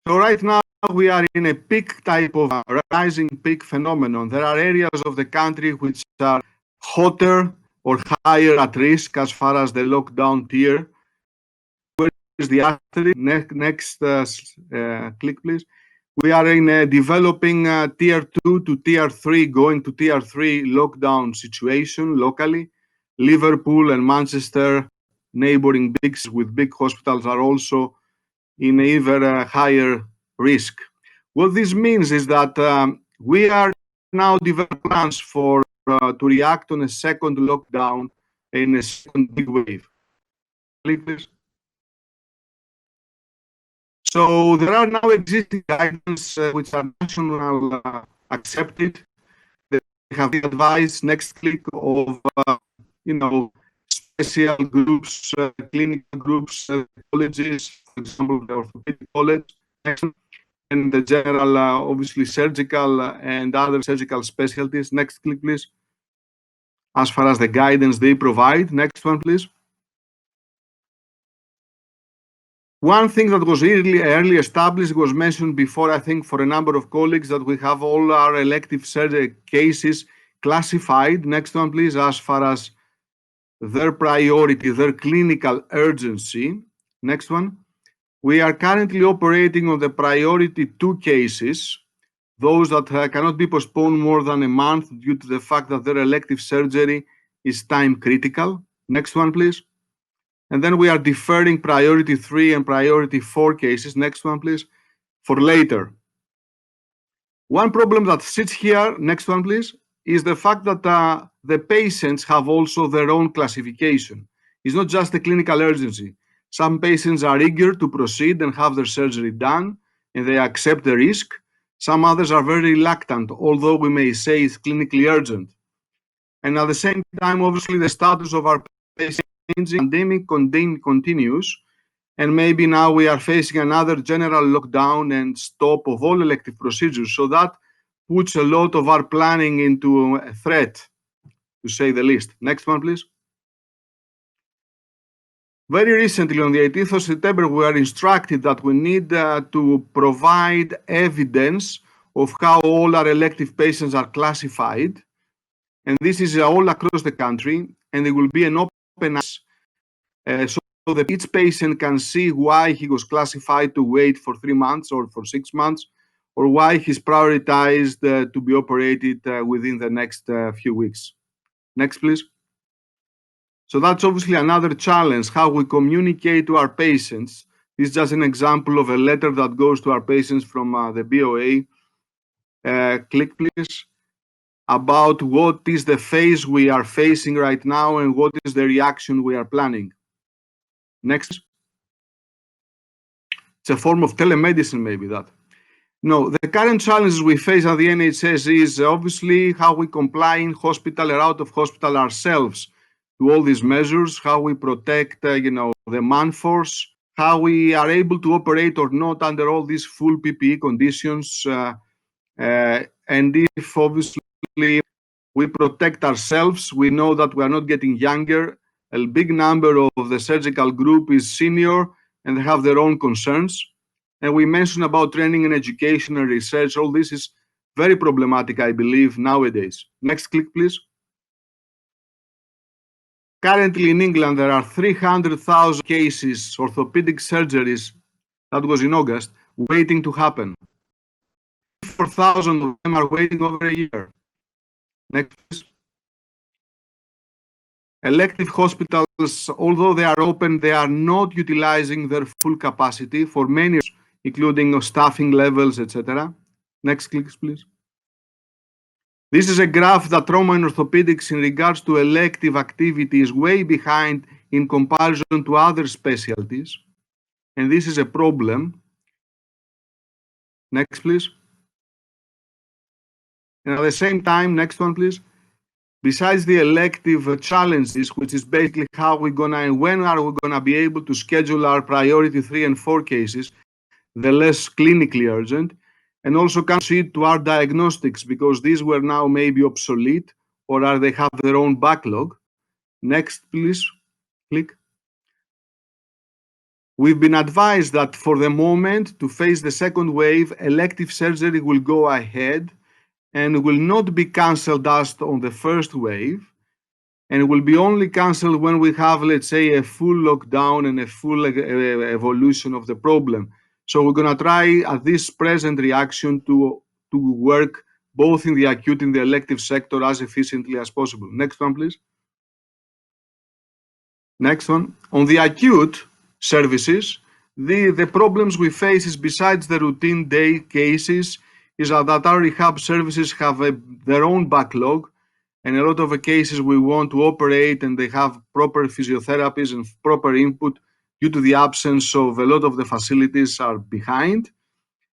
So right now we are in a peak type of rising peak phenomenon. There are areas of the country which are hotter or higher at risk as far as the lockdown tier. Where is the asterisk? Next click, please. We are in a developing tier 2 to tier 3, going to tier 3 lockdown situation locally. Liverpool and Manchester, neighboring big with big hospitals, are also in even higher risk. What this means is that we are now developing plans for to react on a second lockdown in a second big wave. Click, please. So there are now existing guidance which are national accepted. They have the advice. Next click of special groups, clinical groups, colleges, for example, the orthopedic college, and the general, obviously surgical and other surgical specialties. Next click, please. As far as the guidance they provide. Next one, please. One thing that was really early established was mentioned before, I think, for a number of colleagues, that we have all our elective surgery cases classified. Next one, please. As far as their priority, their clinical urgency. Next one. We are currently operating on the priority 2 cases, those that cannot be postponed more than a month due to the fact that their elective surgery is time critical. Next one, please. And then we are deferring priority 3 and priority 4 cases. Next one, please, for later. One problem that sits here, next one, please, is the fact that the patients have also their own classification. It's not just the clinical urgency. Some patients are eager to proceed and have their surgery done, and they accept the risk. Some others are very reluctant, although we may say it's clinically urgent. And at the same time, obviously, the status of our patients pandemic continues, and maybe now we are facing another general lockdown and stop of all elective procedures. So that puts a lot of our planning into a threat, to say the least. Next one, please. Very recently, on the 18th of September, we are instructed that we need to provide evidence of how all our elective patients are classified. And this is all across the country, and there will be an open so that each patient can see why he was classified to wait for 3 months or for 6 months, or why he's prioritized to be operated within the next few weeks. Next, please. So that's obviously another challenge, how we communicate to our patients. This is just an example of a letter that goes to our patients from the BOA. Click, please. About what is the phase we are facing right now and what is the reaction we are planning. Next. It's a form of telemedicine, maybe that. No, the current challenges we face at the NHS is obviously how we comply in hospital or out of hospital ourselves to all these measures, how we protect, the man-force, how we are able to operate or not under all these full PPE conditions, and if obviously we protect ourselves, we know that we are not getting younger. A big number of the surgical group is senior and they have their own concerns. And we mentioned about training and education and research. All this is very problematic, I believe, nowadays. Next click, please. Currently in England, there are 300,000 cases, orthopedic surgeries, that was in August, waiting to happen. 4,000 of them are waiting over a year. Next, please. Elective hospitals, although they are open, they are not utilizing their full capacity for many, including staffing levels, etc. Next click, please. This is a graph that trauma and orthopedics in regards to elective activity is way behind in comparison to other specialties. And this is a problem. Next, please. And at the same time, next one, please. Besides the elective challenges, which is basically how we're gonna and when are we gonna be able to schedule our priority 3 and 4 cases, the less clinically urgent, and also proceed to our diagnostics because these were now maybe obsolete or are they have their own backlog. Next, please. Click. We've been advised that for the moment, to face the second wave, elective surgery will go ahead and will not be cancelled as on the first wave, and it will be only cancelled when we have, let's say, a full lockdown and a full evolution of the problem. So we're going to try at this present reaction to work both in the acute and the elective sector as efficiently as possible. Next one, please. Next one. On the acute services, the problems we face is besides the routine day cases, is that our rehab services have their own backlog, and a lot of the cases we want to operate and they have proper physiotherapies and proper input due to the absence of a lot of the facilities are behind.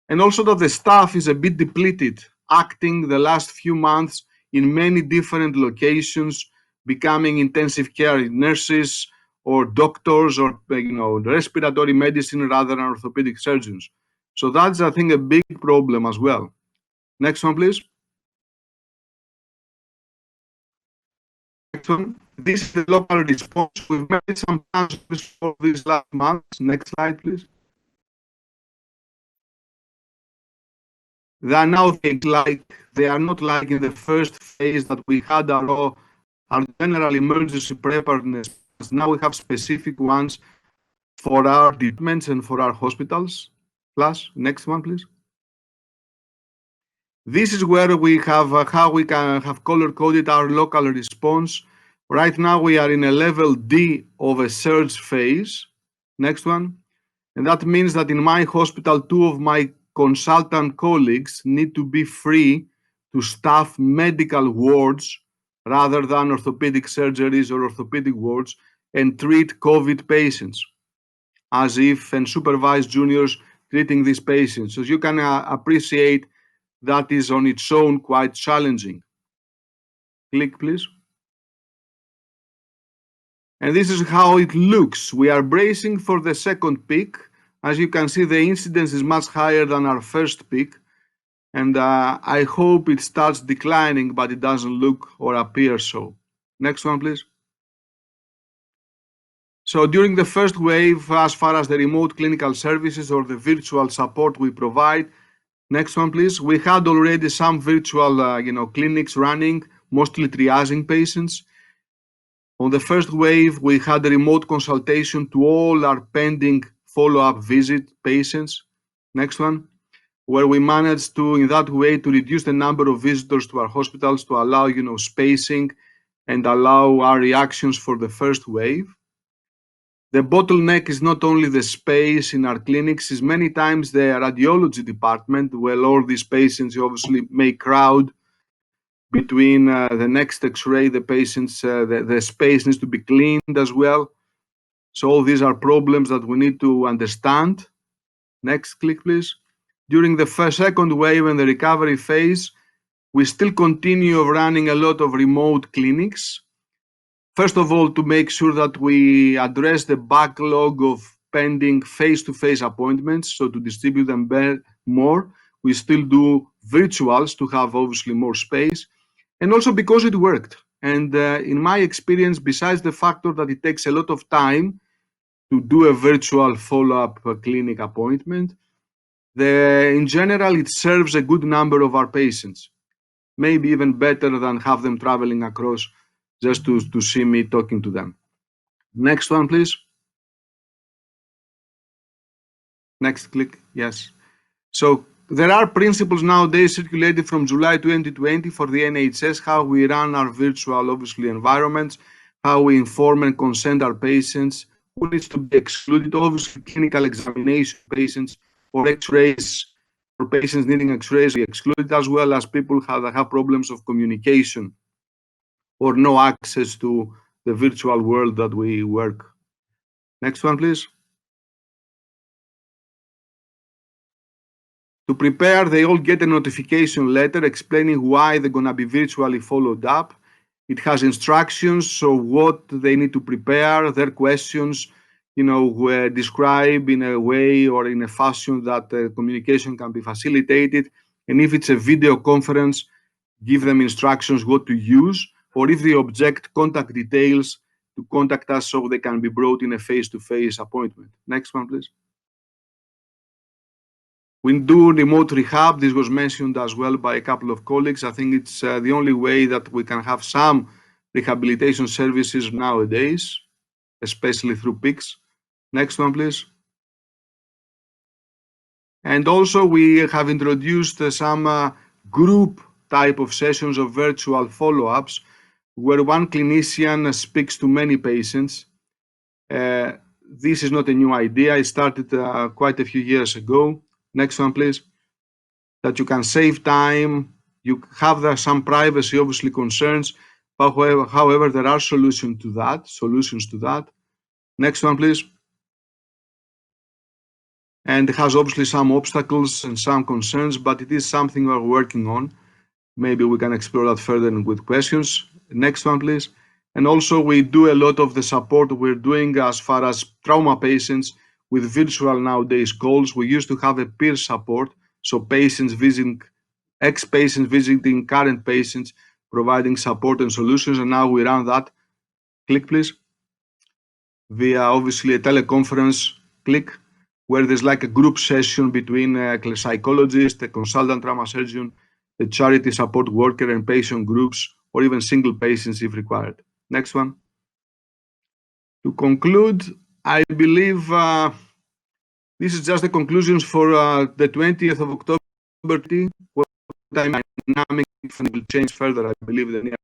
And also that the staff is a bit depleted, acting the last few months in many different locations, becoming intensive care nurses or doctors or respiratory medicine rather than orthopedic surgeons. So that's, I think, a big problem as well. Next one, please. Next one. This is the local response. We've made some plans for these last months. Next slide, please. They are now they are not like in the first phase that we had our general emergency preparedness. Now we have specific ones for our departments and for our hospitals. Plus, next one, please. This is where we have how we can have color-coded our local response. Right now we are in a level D of a surge phase. Next one. And that means that in my hospital, 2 of my consultant colleagues need to be free to staff medical wards rather than orthopedic surgeries or orthopedic wards and treat COVID patients as if and supervise juniors treating these patients. So you can appreciate that is on its own quite challenging. Click, please. And this is how it looks. We are bracing for the second peak. As you can see, the incidence is much higher than our first peak. And I hope it starts declining, but it doesn't look or appear so. Next one, please. So during the first wave, as far as the remote clinical services or the virtual support we provide, next one, please. We had already some virtual clinics running, mostly triaging patients. On the first wave, we had a remote consultation to all our pending follow-up visit patients. Next one, where we managed to, in that way, to reduce the number of visitors to our hospitals to allow, spacing and allow our reactions for the first wave. The bottleneck is not only the space in our clinics, is many times the radiology department, where all these patients obviously may crowd between the next X-ray, the patients, the space needs to be cleaned as well. So all these are problems that we need to understand. Next click, please. During the second wave and the recovery phase, we still continue running a lot of remote clinics first of all, to make sure that we address the backlog of pending face-to-face appointments, so to distribute them more. We still do virtuals to have obviously more space, and also because it worked. And in my experience, besides the factor that it takes a lot of time to do a virtual follow-up clinic appointment, in general, it serves a good number of our patients, maybe even better than have them traveling across just to see me talking to them. Next one, please. Next click, yes. So there are principles nowadays circulated from July 2020 for the NHS, how we run our virtual, obviously, environments, how we inform and consent our patients, who needs to be excluded, obviously, clinical examination patients or x-rays, for patients needing x-rays, we exclude, as well as people that have problems of communication or no access to the virtual world that we work. Next one, please. To prepare, they all get a notification letter explaining why they're going to be virtually followed up. It has instructions, so what they need to prepare, their questions, describe in a way or in a fashion that communication can be facilitated. And if it's a video conference, give them instructions what to use, or if they object, contact details to contact us so they can be brought in a face-to-face appointment. Next one, please. We do remote rehab. This was mentioned as well by a couple of colleagues. I think it's the only way that we can have some rehabilitation services nowadays, especially through PICS. Next one, please. And also we have introduced some group type of sessions of virtual follow-ups where one clinician speaks to many patients. This is not a new idea. It started quite a few years ago. Next one, please. That you can save time. You have some privacy, obviously, concerns. However, there are solutions to that. Next one, please. And it has obviously some obstacles and some concerns, but it is something we're working on. Maybe we can explore that further with questions. Next one, please. And also we do a lot of the support we're doing as far as trauma patients with virtual nowadays calls. We used to have a peer support, so patients visiting, ex-patients visiting current patients, providing support and solutions, and now we run that, click please, via obviously a teleconference, click, where there's like a group session between a psychologist, a consultant trauma surgeon, a charity support worker and patient groups, or even single patients if required. Next one. To conclude, I believe this is just the conclusions for the 20th of October. What dynamic will change further, I believe, in the near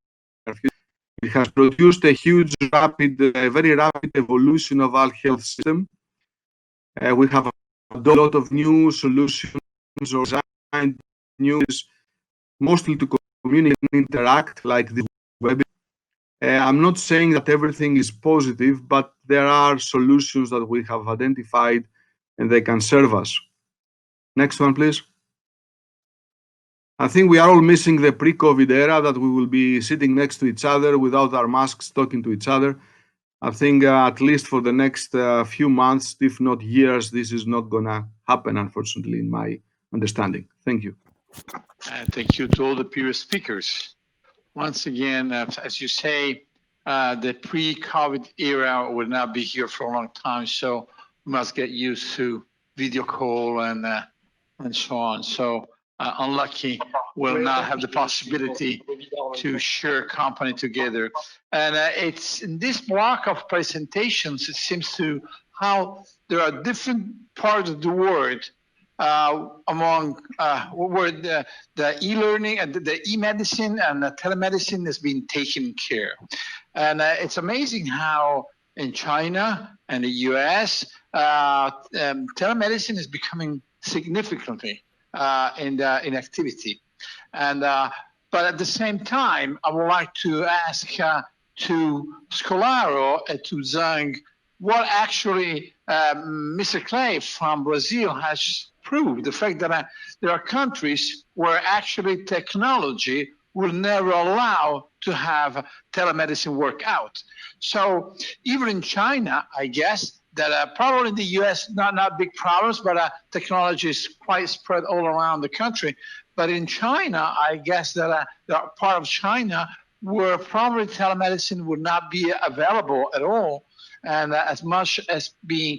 future. It has produced a huge, very rapid evolution of our health system. We have a lot of new solutions or designed new, mostly to communicate and interact, like the webinar. I'm not saying that everything is positive, but there are solutions that we have identified and they can serve us. Next one, please. I think we are all missing the pre-COVID era that we will be sitting next to each other without our masks, talking to each other. I think at least for the next few months, if not years, this is not going to happen, unfortunately, in my understanding. Thank you. Thank you to all the previous speakers. Once again, as you say, the pre-COVID era will not be here for a long time, so we must get used to video call and so on. So unlucky will not have the possibility to share company together. And it's in this block of presentations, it seems to how there are different parts of the world among where the e-learning and the e-medicine and the telemedicine has been taken care. And it's amazing how in China and the US, telemedicine is becoming significantly in activity. And but at the same time, I would like to ask to Scolaro and to Zhang what actually Mr. Clay from Brazil has proved, the fact that there are countries where actually technology will never allow to have telemedicine work out. So even in China, I guess, that probably in the US, not big problems, but technology is quite spread all around the country. But in China, I guess that there are part of China where probably telemedicine would not be available at all, and as much as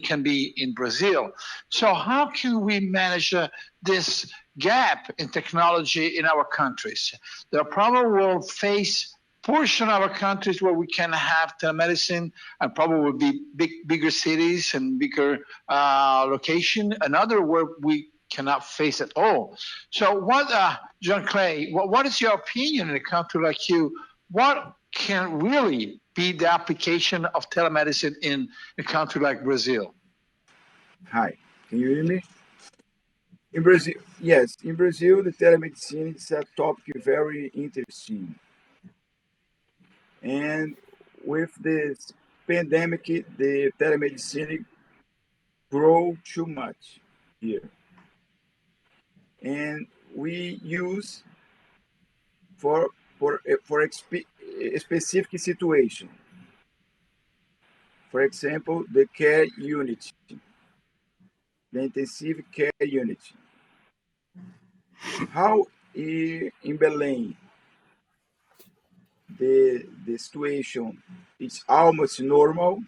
can be in Brazil. So how can we manage this gap in technology in our countries? There probably will face portion of our countries where we can have telemedicine, and probably will be bigger cities and bigger location, another where we cannot face at all. So what, John Clay, what is your opinion in a country like you? What can really be the application of telemedicine in a country like Brazil? Hi, can you hear me? In Brazil, yes, in Brazil, the telemedicine is a topic very interesting. And with this pandemic, the telemedicine grow too much here. And we use for a specific situation. For example, the care unit, the intensive care unit. How in Belém, the situation is almost normal.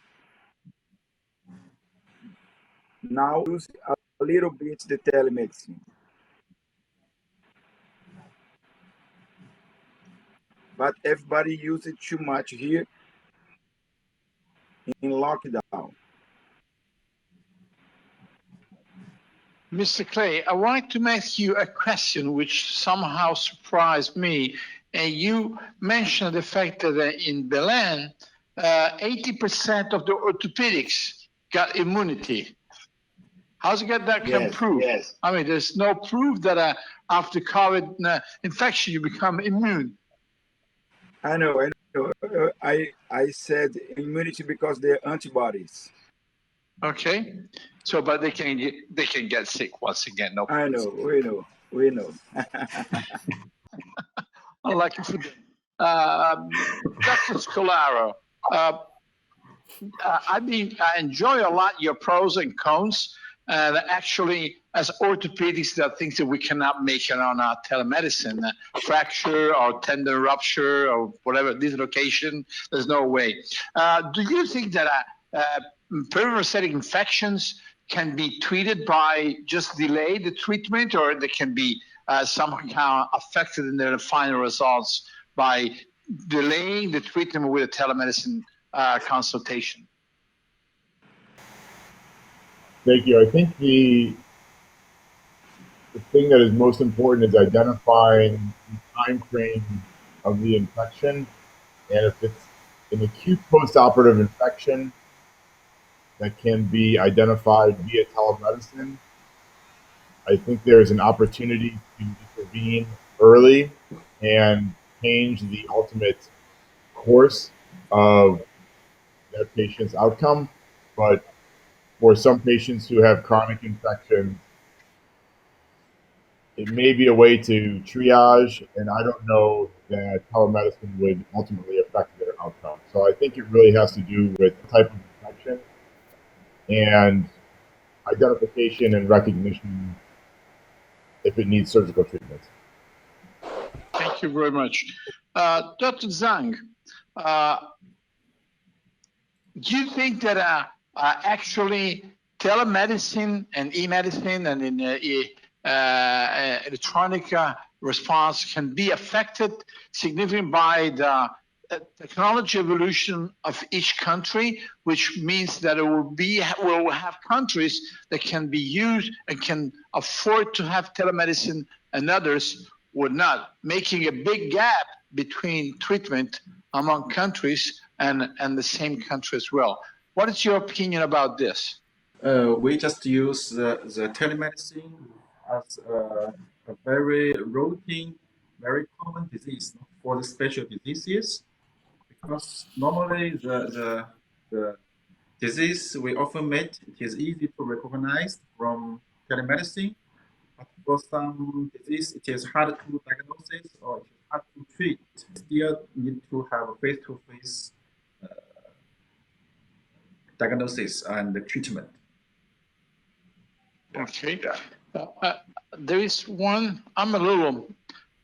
Now use a little bit the telemedicine. But everybody uses it too much here in lockdown. Mr. Clay, I wanted to ask you a question which somehow surprised me. And you mentioned the fact that in Belém, 80% of the orthopedics got immunity. How's it get that kind of proof? Yes. I mean, there's no proof that after COVID infection, you become immune. I know. I said immunity because they're antibodies. Okay. So, but they can get sick once again. No. I know. We know. Unlucky for them. Dr. Scolaro, I enjoy a lot your pros and cons. Actually, as orthopedics, there are things that we cannot make it on our telemedicine. Fracture or tendon rupture or whatever dislocation, there's no way. Do you think that periparasitic infections can be treated by just delay the treatment, or they can be somehow affected in their final results by delaying the treatment with a telemedicine consultation? Thank you. I think the thing that is most important is identifying the time frame of the infection. And if it's an acute postoperative infection that can be identified via telemedicine, I think there's an opportunity to intervene early and change the ultimate course of that patient's outcome. But for some patients who have chronic infections, it may be a way to triage, and I don't know that telemedicine would ultimately affect their outcome. So I think it really has to do with the type of infection and identification and recognition if it needs surgical treatment. Thank you very much. Dr. Zhang, do you think that actually telemedicine and e-medicine and electronic response can be affected significantly by the technology evolution of each country, which means that we'll have countries that can be used and can afford to have telemedicine and others would not, making a big gap between treatment among countries and the same country as well. What is your opinion about this? We just use the telemedicine as a very routine, very common disease for the special diseases, because normally the disease we often meet, it is easy to recognize from telemedicine, but for some disease it is hard to diagnose or it is hard to treat. still need to have a face-to-face diagnosis and treatment. Okay. There is one, I'm a little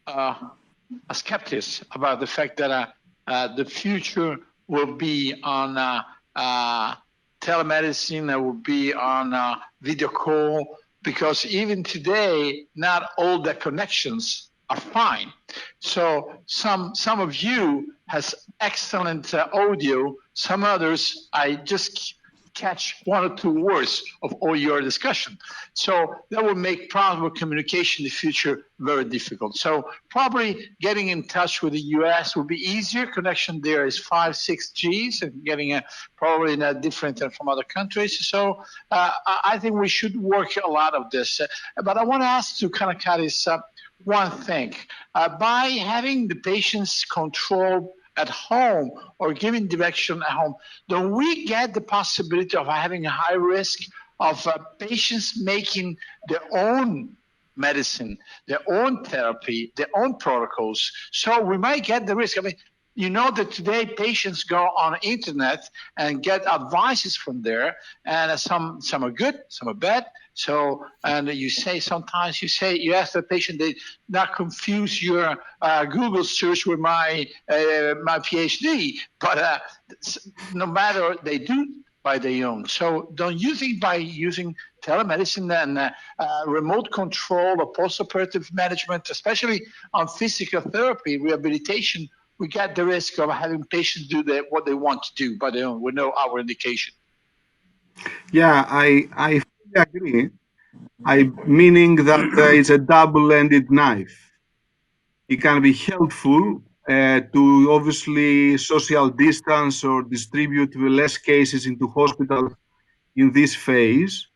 a skeptic about the fact that the future will be on telemedicine, it will be on video call, because even today, not all the connections are fine. So some of you has excellent audio, some others, I just catch one or two words of all your discussion. So that will make probably communication in the future very difficult. So probably getting in touch with the US will be easier. Connection there is 5, 6 Gs and getting probably not different than from other countries. So I think we should work a lot of this. But I want to ask to kind of cut this up one thing. By having the patients controlled at home or giving direction at home, don't we get the possibility of having a high risk of patients making their own medicine, their own therapy, their own protocols? So we might get the risk. I mean, you know that today patients go on internet and get advices from there, and some are good, some are bad. So, and you say sometimes you ask the patient, they not confuse your Google search with my PhD, but no matter, they do by their own. So don't you think by using telemedicine and remote control or post-operative management, especially on physical therapy, rehabilitation, we got the risk of having patients do what they want to do by their own with no our indication? Yeah, I fully agree. Meaning that it's a double-ended knife. It can be helpful to obviously social distance or distribute less cases into hospitals in this phase.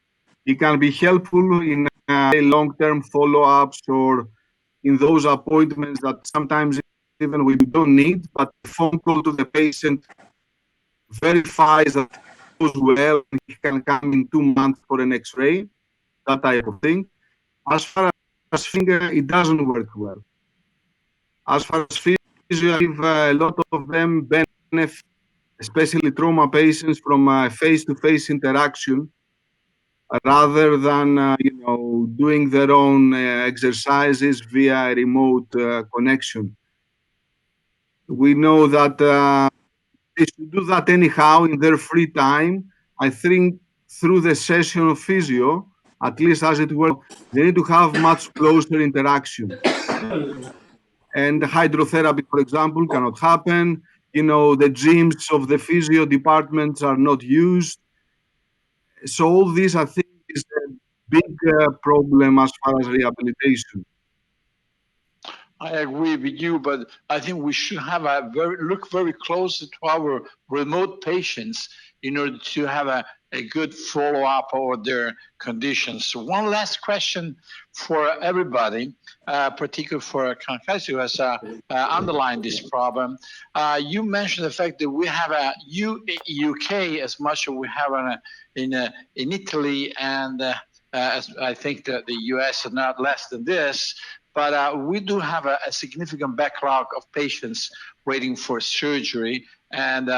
It can be helpful in long-term follow-ups or in those appointments that sometimes even we don't need, but a phone call to the patient verifies that it goes well and he can come in 2 months for an X-ray, that type of thing. As far as finger, it doesn't work well. As far as physio, a lot of them benefit, especially trauma patients, from face-to-face interaction rather than doing their own exercises via remote connection. We know that they should do that anyhow in their free time. I think through the session of physio, at least as it were, they need to have much closer interaction. And hydrotherapy, for example, cannot happen. The gyms of the physio departments are not used. So all this, I think, is a big problem as far as rehabilitation. I agree with you, but I think we should have look very closely to our remote patients in order to have a good follow-up of their conditions. So one last question for everybody, particularly for Kankasi, who has underlined this problem. You mentioned the fact that we have a UK as much as we have in Italy, and as I think that the US is not less than this. But we do have a significant backlog of patients waiting for surgery. And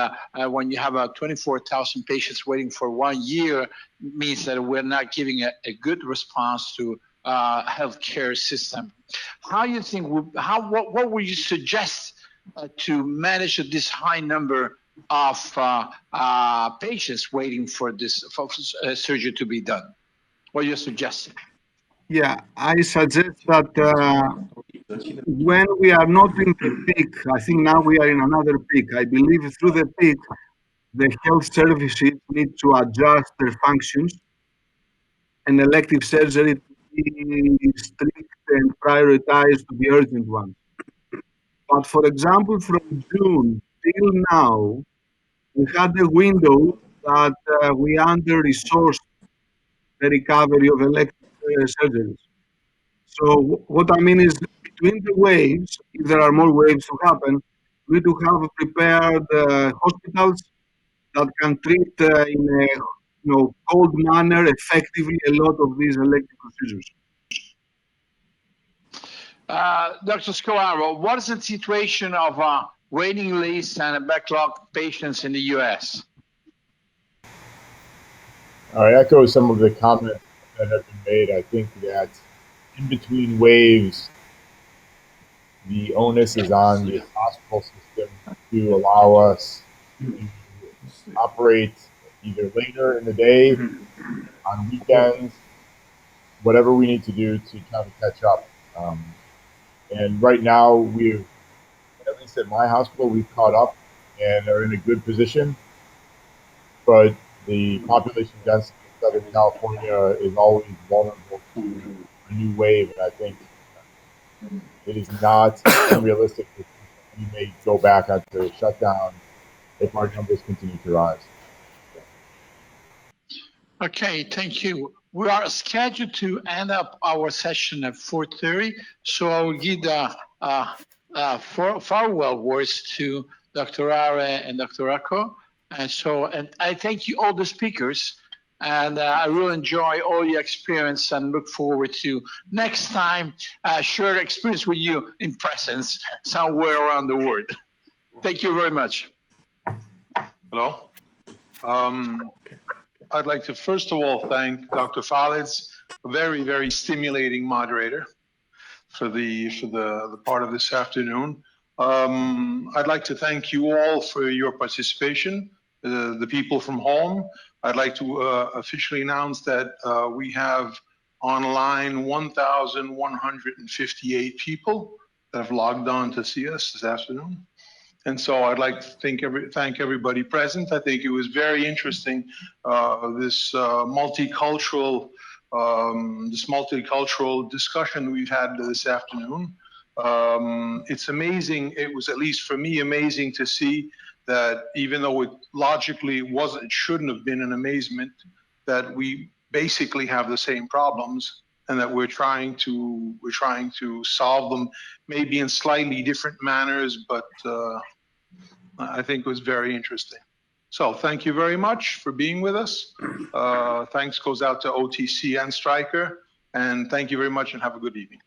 when you have 24,000 patients waiting for 1 year, it means that we're not giving a good response to healthcare system. How you think? What would you suggest to manage this high number of patients waiting for this surgery to be done? What are you suggesting? Yeah, I suggest that when we are not in the peak, I think now we are in another peak. I believe through the peak, the health services need to adjust their functions and elective surgery to be strict and prioritized to the urgent ones. But for example, from June till now, we had a window that we under-resourced the recovery of elective surgeries. So what I mean is between the waves, if there are more waves to happen, we do have prepared hospitals that can treat in a cold manner effectively a lot of these elective procedures. Dr. Scolaro, what is the situation of waiting lists and backlogged patients in the US? I echo some of the comments that have been made. I think that in between waves, the onus is on the hospital system to allow us to operate either later in the day, on weekends, whatever we need to do to kind of catch up. And right now, we've, at least at my hospital, we've caught up and are in a good position. But the population density in Southern California is always vulnerable to a new wave. And I think it is not unrealistic that we may go back onto shutdown if our numbers continue to rise. Okay, thank you. We are scheduled to end up our session at 4:30, so I will give the farewell words to Dr. Are and Dr. Racco. And I thank you all the speakers, and I really enjoy all your experience and look forward to next time share experience with you in presence somewhere around the world. Thank you very much. Hello. I'd like to first of all thank Dr. Falids, a very, very stimulating moderator for the part of this afternoon. I'd like to thank you all for your participation, the people from home. I'd like to officially announce that we have online 1,158 people that have logged on to see us this afternoon. And so I'd like to thank everybody present. I think it was very interesting, this multicultural discussion we've had this afternoon. It's amazing. It was, at least for me, amazing to see that even though it logically wasn't, it shouldn't have been an amazement, that we basically have the same problems and that we're trying to solve them, maybe in slightly different manners, but I think it was very interesting. So thank you very much for being with us. Thanks goes out to OTC and Stryker, and thank you very much and have a good evening.